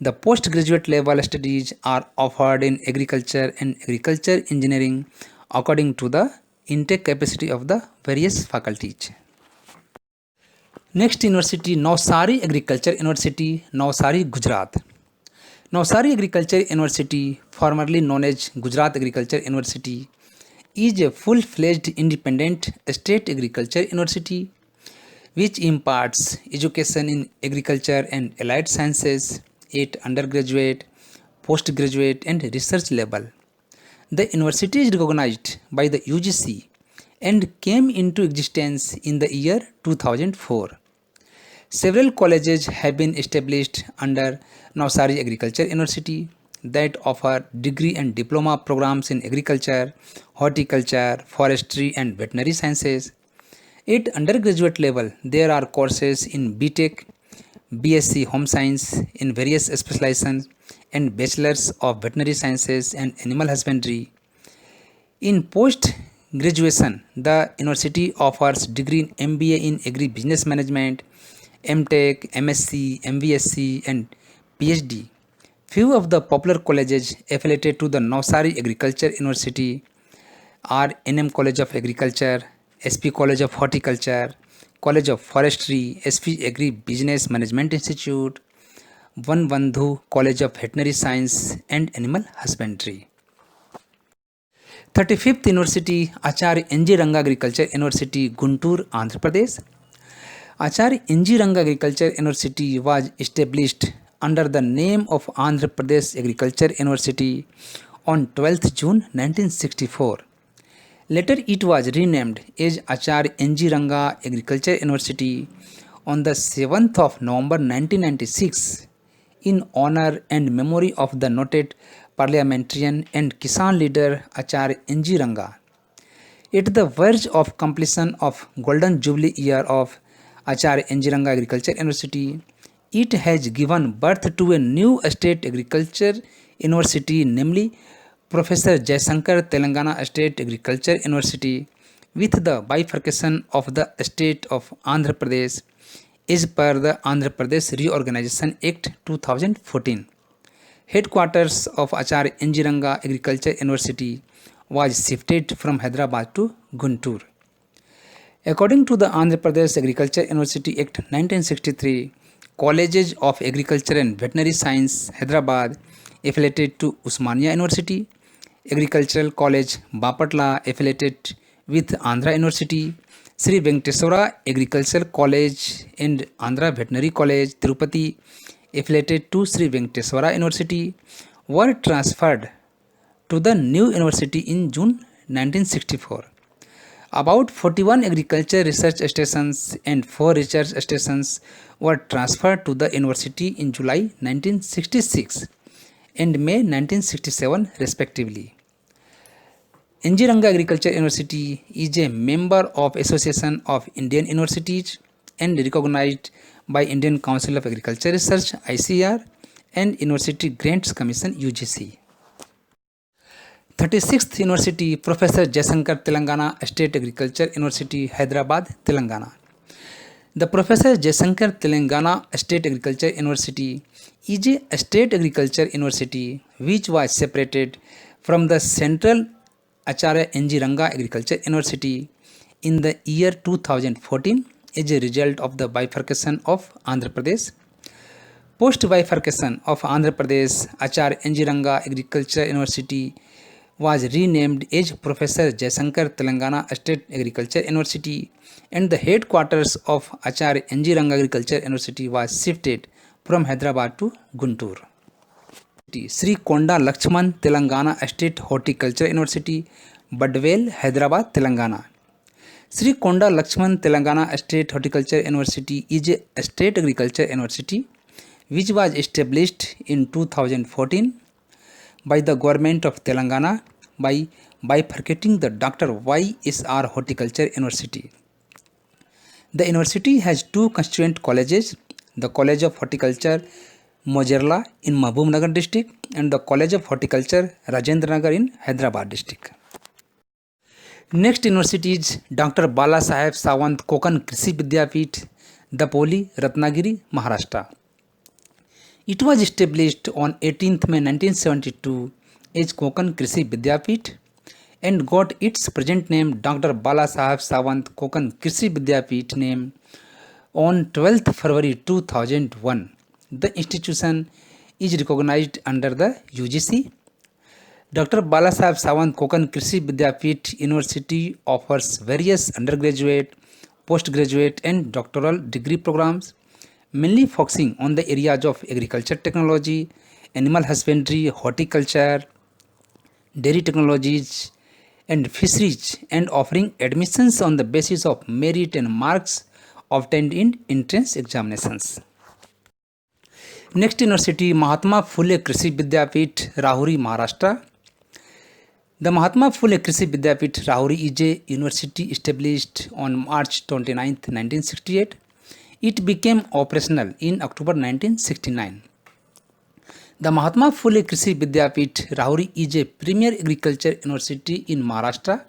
The postgraduate level studies are offered in agriculture and agriculture engineering according to the intake capacity of the various faculties. Next university, Navsari Agriculture University, Navsari, Gujarat. Navsari Agriculture University, formerly known as Gujarat Agriculture University, is a full-fledged independent state agriculture university which imparts education in agriculture and allied sciences at undergraduate, postgraduate, and research level. The university is recognized by the UGC and came into existence in the year 2004. Several colleges have been established under Navsari Agriculture University that offer degree and diploma programs in agriculture, horticulture, forestry, and veterinary sciences. At undergraduate level, there are courses in BTech, BSc Home Science in various specializations, and Bachelors of Veterinary Sciences and Animal Husbandry. In post-graduation, the university offers degree in MBA in Agri-Business Management, MTech, MSc, MVSc, and PhD. Few of the popular colleges affiliated to the Navsari Agriculture University are NM College of Agriculture, SP College of Horticulture, College of Forestry, SP Agri Business Management Institute, Vanbandhu College of Veterinary Science and Animal Husbandry. 35th University, Acharya N.G. Ranga Agriculture University, Guntur, Andhra Pradesh. Acharya N.G. Ranga Agriculture University was established under the name of Andhra Pradesh Agriculture University on 12th June 1964. Later it was renamed as Acharya N.G. Ranga Agriculture University on the 7th of November 1996 in honor and memory of the noted parliamentarian and Kisan leader Acharya N.G. Ranga. At the verge of completion of Golden Jubilee year of Acharya N.G. Ranga Agriculture University, it has given birth to a new state agriculture university, namely Professor Jayasankar Telangana State Agriculture University, with the bifurcation of the state of Andhra Pradesh as per the Andhra Pradesh Reorganization Act 2014. Headquarters of Acharya N.G. Ranga Agriculture University was shifted from Hyderabad to Guntur. According to the Andhra Pradesh Agriculture University Act 1963, Colleges of Agriculture and Veterinary Science, Hyderabad, affiliated to Usmania University, Agricultural College, Bapatla, affiliated with Andhra University, Sri Venkateswara Agricultural College and Andhra Veterinary College, Tirupati, affiliated to Sri Venkateswara University, were transferred to the new university in June 1964. About 41 agriculture research stations and 4 research stations were transferred to the university in July 1966 and May 1967 respectively. N.G. Ranga Agriculture University is a member of Association of Indian Universities and recognized by Indian Council of Agriculture Research (ICAR) and University Grants Commission (UGC). 36th University, Professor Jayasankar Telangana State Agriculture University, Hyderabad, Telangana. The Professor Jayasankar Telangana State Agriculture University is a state agriculture university which was separated from the Central Acharya N.G. Ranga Agriculture University in the year 2014 as a result of the bifurcation of Andhra Pradesh. Post-bifurcation of Andhra Pradesh, Acharya N.G. Ranga Agriculture University was renamed as Professor Jayasankar Telangana State Agriculture University, and the headquarters of Acharya N.G. Ranga Agriculture University was shifted from Hyderabad to Guntur. Sri Konda Lakshman Telangana State Horticulture University, Badvel, Hyderabad, Telangana. Sri Konda Lakshman Telangana State Horticulture University is a state agriculture university which was established in 2014 by the government of Telangana by bifurcating the Dr. Y.S.R. Horticulture University. The university has 2 constituent colleges, the College of Horticulture Mojerla in Mahbubnagar district and the College of Horticulture Rajendra Nagar in Hyderabad district. Next university is Dr. Bala Saheb Sawant Konkan Krishi Vidyapeeth, Dapoli, Ratnagiri, Maharashtra. It was established on 18th May 1972 as Konkan Krishi Vidyapeeth and got its present name Dr. Bala Saheb Sawant Konkan Krishi Vidyapeeth name on 12th February 2001. The institution is recognized under the UGC. Dr. Balasaheb Sawant Konkan Krishi Vidyapeeth University offers various undergraduate, postgraduate and doctoral degree programs, mainly focusing on the areas of agriculture technology, animal husbandry, horticulture, dairy technologies and fisheries, and offering admissions on the basis of merit and marks obtained in entrance examinations. Next university, Mahatma Phule Krishi Vidyapeeth, Rahuri, Maharashtra. The Mahatma Phule Krishi Vidyapeeth, Rahuri is a university established on March 29, 1968. It became operational in October 1969. The Mahatma Phule Krishi Vidyapeeth, Rahuri is a premier agriculture university in Maharashtra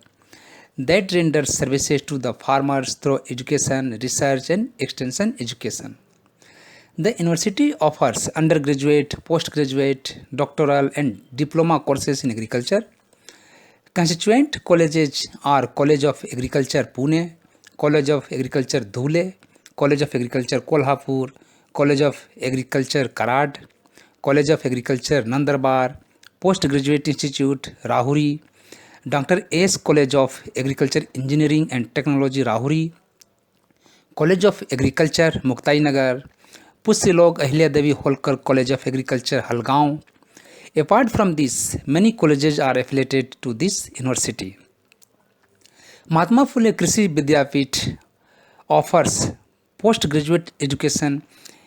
that renders services to the farmers through education, research and extension education. The university offers undergraduate, postgraduate, doctoral and diploma courses in agriculture. Constituent colleges are College of Agriculture Pune, College of Agriculture Dhule, College of Agriculture Kolhapur, College of Agriculture Karad, College of Agriculture Nandurbar, Postgraduate Institute Rahuri, Dr. S. College of Agriculture Engineering and Technology Rahuri, College of Agriculture Muktai Nagar, Pussilog Ahilya Devi Holkar College of Agriculture Halgaon. Apart from this, many colleges are affiliated to this university. Mahatma Phule Krishi Vidyapeeth offers postgraduate education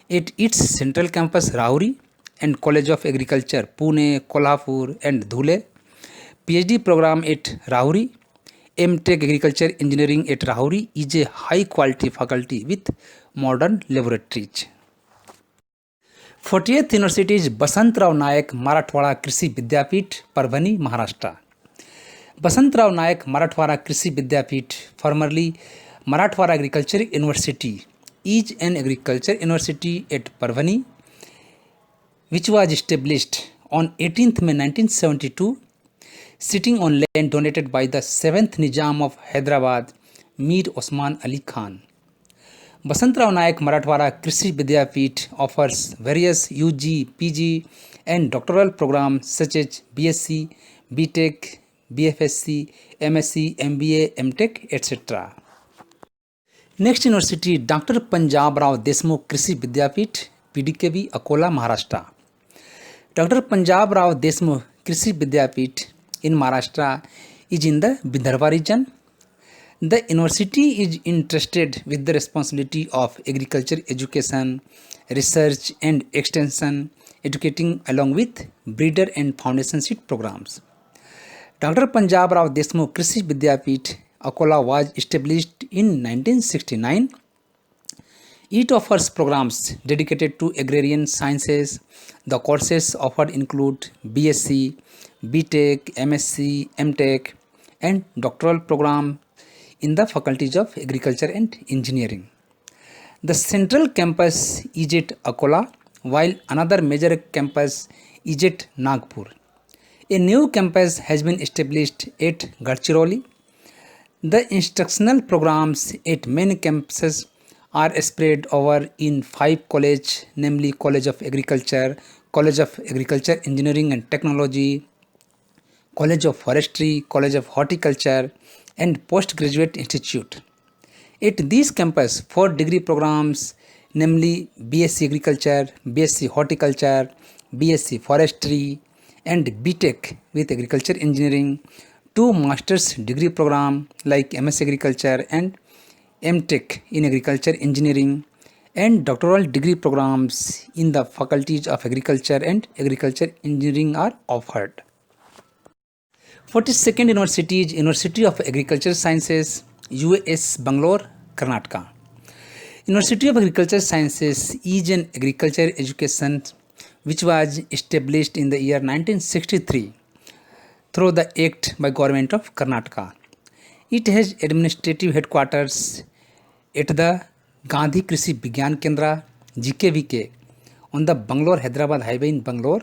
at its central campus Rahuri and College of Agriculture Pune, Kolhapur and Dhule, PhD program at Rahuri, M.Tech Agriculture Engineering at Rahuri is a high quality faculty with modern laboratories. 40th University is Basantrao Nayak Marathwada Krishi Vidyapeeth, Parbhani, Maharashtra. Basantrao Nayak Marathwada Krishi Vidyapeeth, formerly Marathwada Agriculture University, is an agriculture university at Parbhani, which was established on 18th May 1972, sitting on land donated by the 7th Nizam of Hyderabad, Mir Osman Ali Khan. Basantrao Nayak Marathwada Krishi Vidyapeeth offers various UG, PG and doctoral programs such as BSc, BTech, BFSc, MSc, MBA, MTech, etc. Next university, Dr. Punjab Rao Deshmukh Krishi Vidyapeeth, PDKB, Akola, Maharashtra. Dr. Punjab Rao Deshmukh Krishi Vidyapeeth in Maharashtra is in the Vidarbha region. The university is entrusted with the responsibility of agriculture education, research and extension, educating along with breeder and foundationship programs. Dr. Punjab Rao Deshmukh Krishi Vidyapeeth, Akola was established in 1969. It offers programs dedicated to agrarian sciences. The courses offered include BSc, BTech, MSc, MTech and doctoral program in the faculties of agriculture and engineering. The central campus is at Akola, while another major campus is at Nagpur. A new campus has been established at Gadchiroli. The instructional programs at main campuses are spread over in 5 colleges, namely College of Agriculture, College of Agriculture Engineering and Technology, College of Forestry, College of Horticulture and Postgraduate Institute. At this campus, 4 degree programs, namely BSc Agriculture, BSc Horticulture, BSc Forestry and BTech with Agriculture Engineering, 2 master's degree program like MS Agriculture and MTech in Agriculture Engineering and doctoral degree programs in the faculties of Agriculture and Agriculture Engineering are offered. 42nd University is University of Agriculture Sciences, US, Bangalore, Karnataka. University of Agriculture Sciences is an agriculture education which was established in the year 1963 through the Act by Government of Karnataka. It has administrative headquarters at the Gandhi Krishi Vigyan Kendra GKVK on the Bangalore-Hyderabad highway in Bangalore.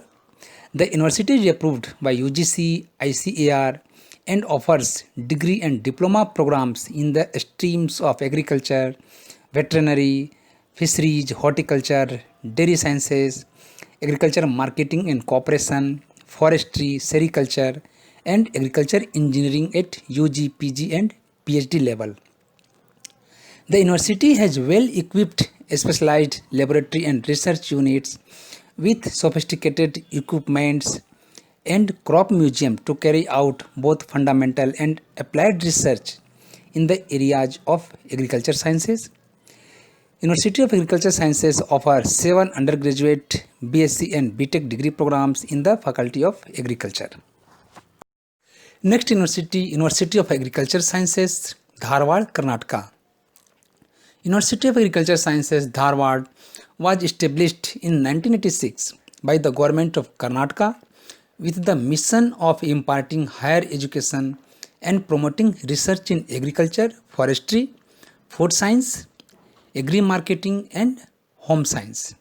The university is approved by UGC, ICAR and offers degree and diploma programs in the streams of agriculture, veterinary, fisheries, horticulture, dairy sciences, agriculture marketing and cooperation, forestry, sericulture, and agriculture engineering at UG, PG, and PhD level. The university has well equipped specialized laboratory and research units with sophisticated equipments and crop museum to carry out both fundamental and applied research in the areas of agriculture sciences. University of Agriculture Sciences offers 7 undergraduate BSc and BTech degree programs in the Faculty of Agriculture. Next university, University of Agriculture Sciences, Dharwad, Karnataka. University of Agriculture Sciences, Dharwad was established in 1986 by the government of Karnataka with the mission of imparting higher education and promoting research in agriculture, forestry, food science, agri-marketing and home science.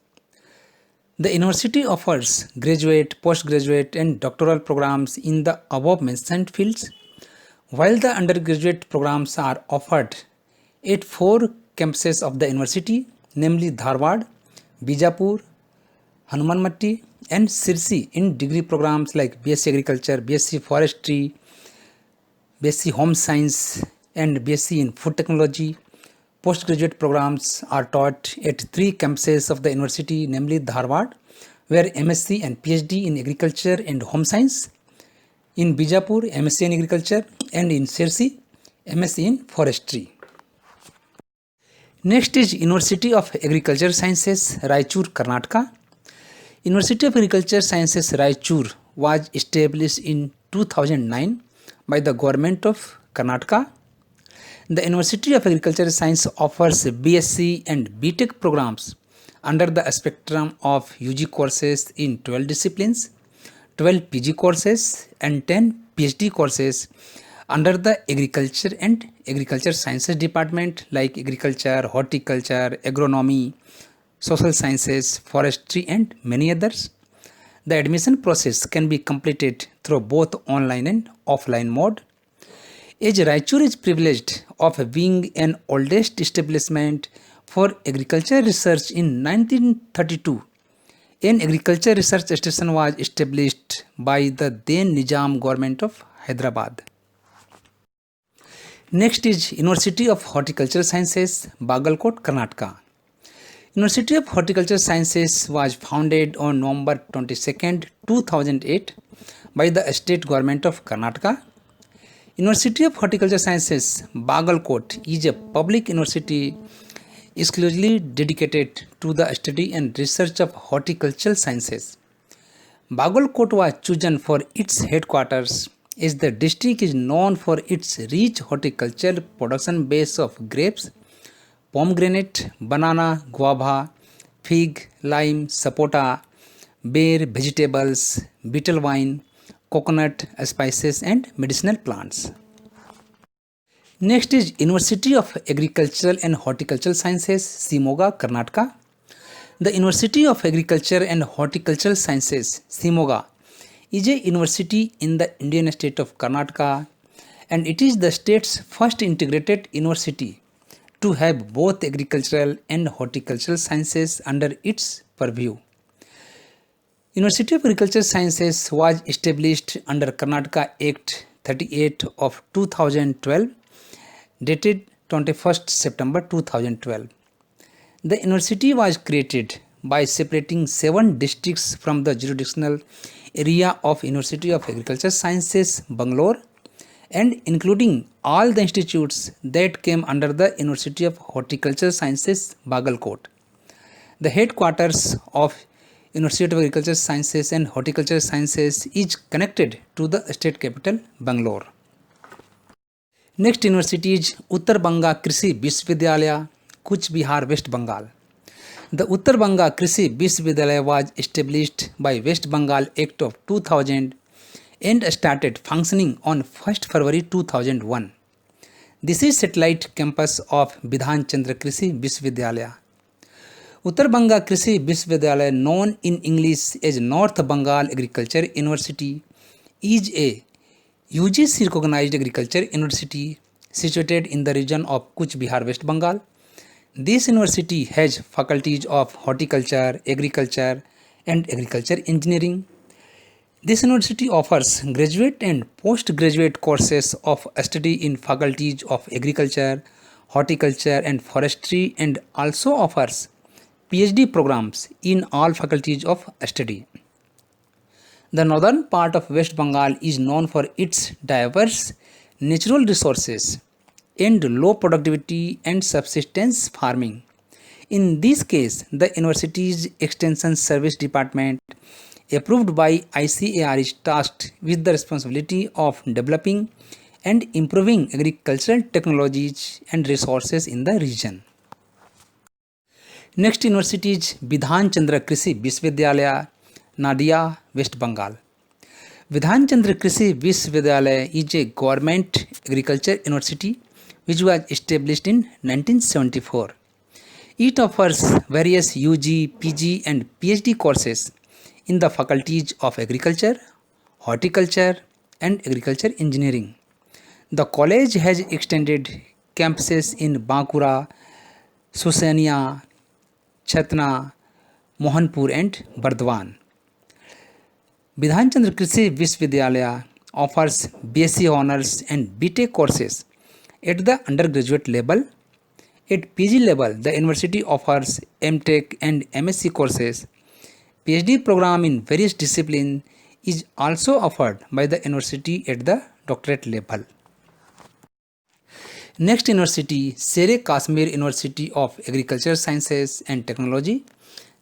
The university offers graduate, postgraduate and doctoral programs in the above mentioned fields, while the undergraduate programs are offered at 4 campuses of the university, namely Dharwad, Bijapur, Hanumanmatti and Sirsi in degree programs like BSc Agriculture, BSc Forestry, BSc Home Science and BSc in Food Technology. Postgraduate programs are taught at 3 campuses of the university, namely Dharwad, where MSc and PhD in Agriculture and Home Science, in Bijapur, MSc in Agriculture, and in Sirsi, MSc in Forestry. Next is University of Agriculture Sciences, Raichur, Karnataka. University of Agriculture Sciences, Raichur was established in 2009 by the government of Karnataka. The University of Agriculture Science offers BSc and BTech programs under the spectrum of UG courses in 12 disciplines, 12 PG courses and 10 PhD courses under the Agriculture and Agriculture Sciences department like Agriculture, Horticulture, Agronomy, Social Sciences, Forestry and many others. The admission process can be completed through both online and offline mode. As Raichur is privileged of being an oldest establishment for agriculture research in 1932, an agriculture research station was established by the then Nizam government of Hyderabad. Next is University of Horticultural Sciences, Bagalkot, Karnataka. University of Horticultural Sciences was founded on November 22, 2008 by the state government of Karnataka. University of Horticultural Sciences, Bagalkot is a public university exclusively dedicated to the study and research of horticultural sciences. Bagalkot was chosen for its headquarters as the district is known for its rich horticultural production base of grapes, pomegranate, banana, guava, fig, lime, sapota, bear, vegetables, betel wine, coconut, spices and medicinal plants. Next is University of Agricultural and Horticultural Sciences, Shimoga, Karnataka. The University of Agriculture and Horticultural Sciences, Shimoga, is a university in the Indian state of Karnataka and it is the state's first integrated university to have both agricultural and horticultural sciences under its purview. University of Agricultural Sciences was established under Karnataka Act 38 of 2012, dated 21st September 2012. The university was created by separating 7 districts from the jurisdictional area of University of Agricultural Sciences, Bangalore, and including all the institutes that came under the University of Horticultural Sciences, Bagalkot. The headquarters of University of Agricultural Sciences and Horticultural Sciences is connected to the state capital, Bangalore. Next university is Uttar Banga Krishi Vishwavidyalaya, Kuch Bihar, West Bengal. The Uttar Banga Krishi Vishwavidyalaya was established by West Bengal Act of 2000 and started functioning on 1st February 2001. This is satellite campus of Bidhan Chandra Krishi Vishwavidyalaya. Uttar Banga Krishi Vishwavidyalaya, known in English as North Bengal Agriculture University, is a UGC recognized agriculture university situated in the region of Kuch Bihar, West Bengal. This university has faculties of horticulture, agriculture, and agriculture engineering. This university offers graduate and postgraduate courses of study in faculties of agriculture, horticulture, and forestry, and also offers PhD programs in all faculties of study. The northern part of West Bengal is known for its diverse natural resources and low productivity and subsistence farming. In this case, the university's Extension Service Department, approved by ICAR, is tasked with the responsibility of developing and improving agricultural technologies and resources in the region. Next university is Bidhan Chandra Krishi Vishwavidyalaya, Nadia, West Bengal. Bidhan Chandra Krishi Vishwavidyalaya is a government agriculture university which was established in 1974. It offers various UG, PG and PhD courses in the faculties of agriculture, horticulture and agriculture engineering. The college has extended campuses in Bankura, Susania, Chatna, Mohanpur and Bardwan. Bidhan Chandra Krishi Vishwavidyalaya offers BSc Honours and BTech courses at the undergraduate level. At PG level, the university offers MTech and MSc courses. PhD program in various disciplines is also offered by the university at the doctorate level. Next university, Sher-e Kashmir University of Agriculture Sciences and Technology,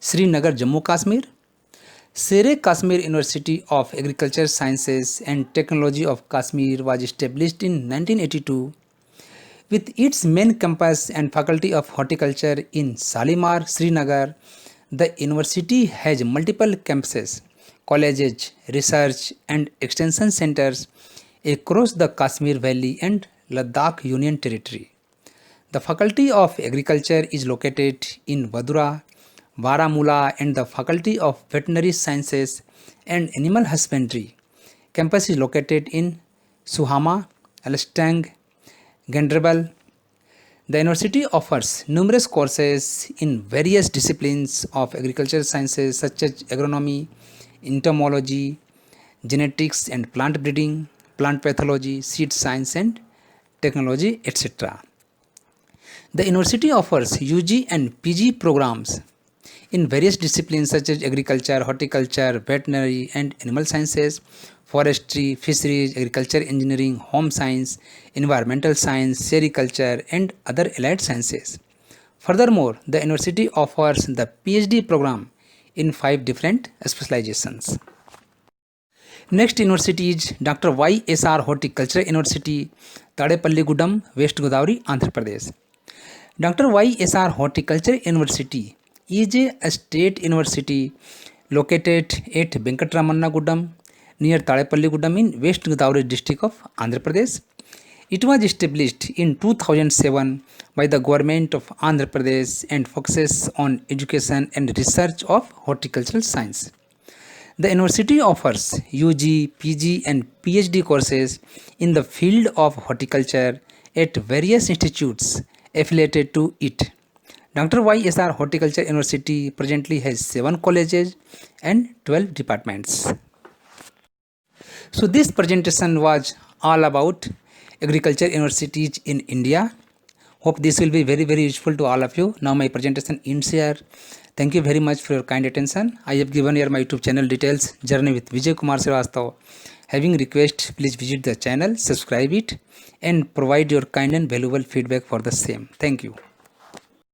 Srinagar, Jammu Kashmir. Sher-e Kashmir University of Agriculture Sciences and Technology of Kashmir was established in 1982 with its main campus and faculty of horticulture in Shalimar, Srinagar. The university has multiple campuses, colleges, research and extension centers across the Kashmir Valley and Ladakh Union Territory. The Faculty of Agriculture is located in Vadura, Baramulla, and the Faculty of Veterinary Sciences and Animal Husbandry campus is located in Suhama, Alastang, Ganderbal. The university offers numerous courses in various disciplines of agricultural sciences such as agronomy, entomology, genetics and plant breeding, plant pathology, seed science and technology, etc. The university offers UG and PG programs in various disciplines such as agriculture, horticulture, veterinary and animal sciences, forestry, fisheries, agriculture engineering, home science, environmental science, sericulture and other allied sciences. Furthermore, the university offers the PhD program in 5 different specializations. Next university is Dr. YSR Horticulture University, Tadepalligudam, West Godavari, Andhra Pradesh. Dr. YSR Horticulture University is a state university located at Venkataramanagudam near Tadepalligudam in West Godavari district of Andhra Pradesh. It was established in 2007 by the government of Andhra Pradesh and focuses on education and research of horticultural science. The university offers UG, PG and PhD courses in the field of horticulture at various institutes affiliated to it. Dr. YSR Horticulture University presently has 7 colleges and 12 departments. So this presentation was all about agriculture universities in India. Hope this will be very useful to all of you. Now my presentation ends here. Thank you very much for your kind attention. I have given here my YouTube channel details, Journey with Vijay Kumar Srivastav. Having request, please visit the channel, subscribe it and provide your kind and valuable feedback for the same. Thank you.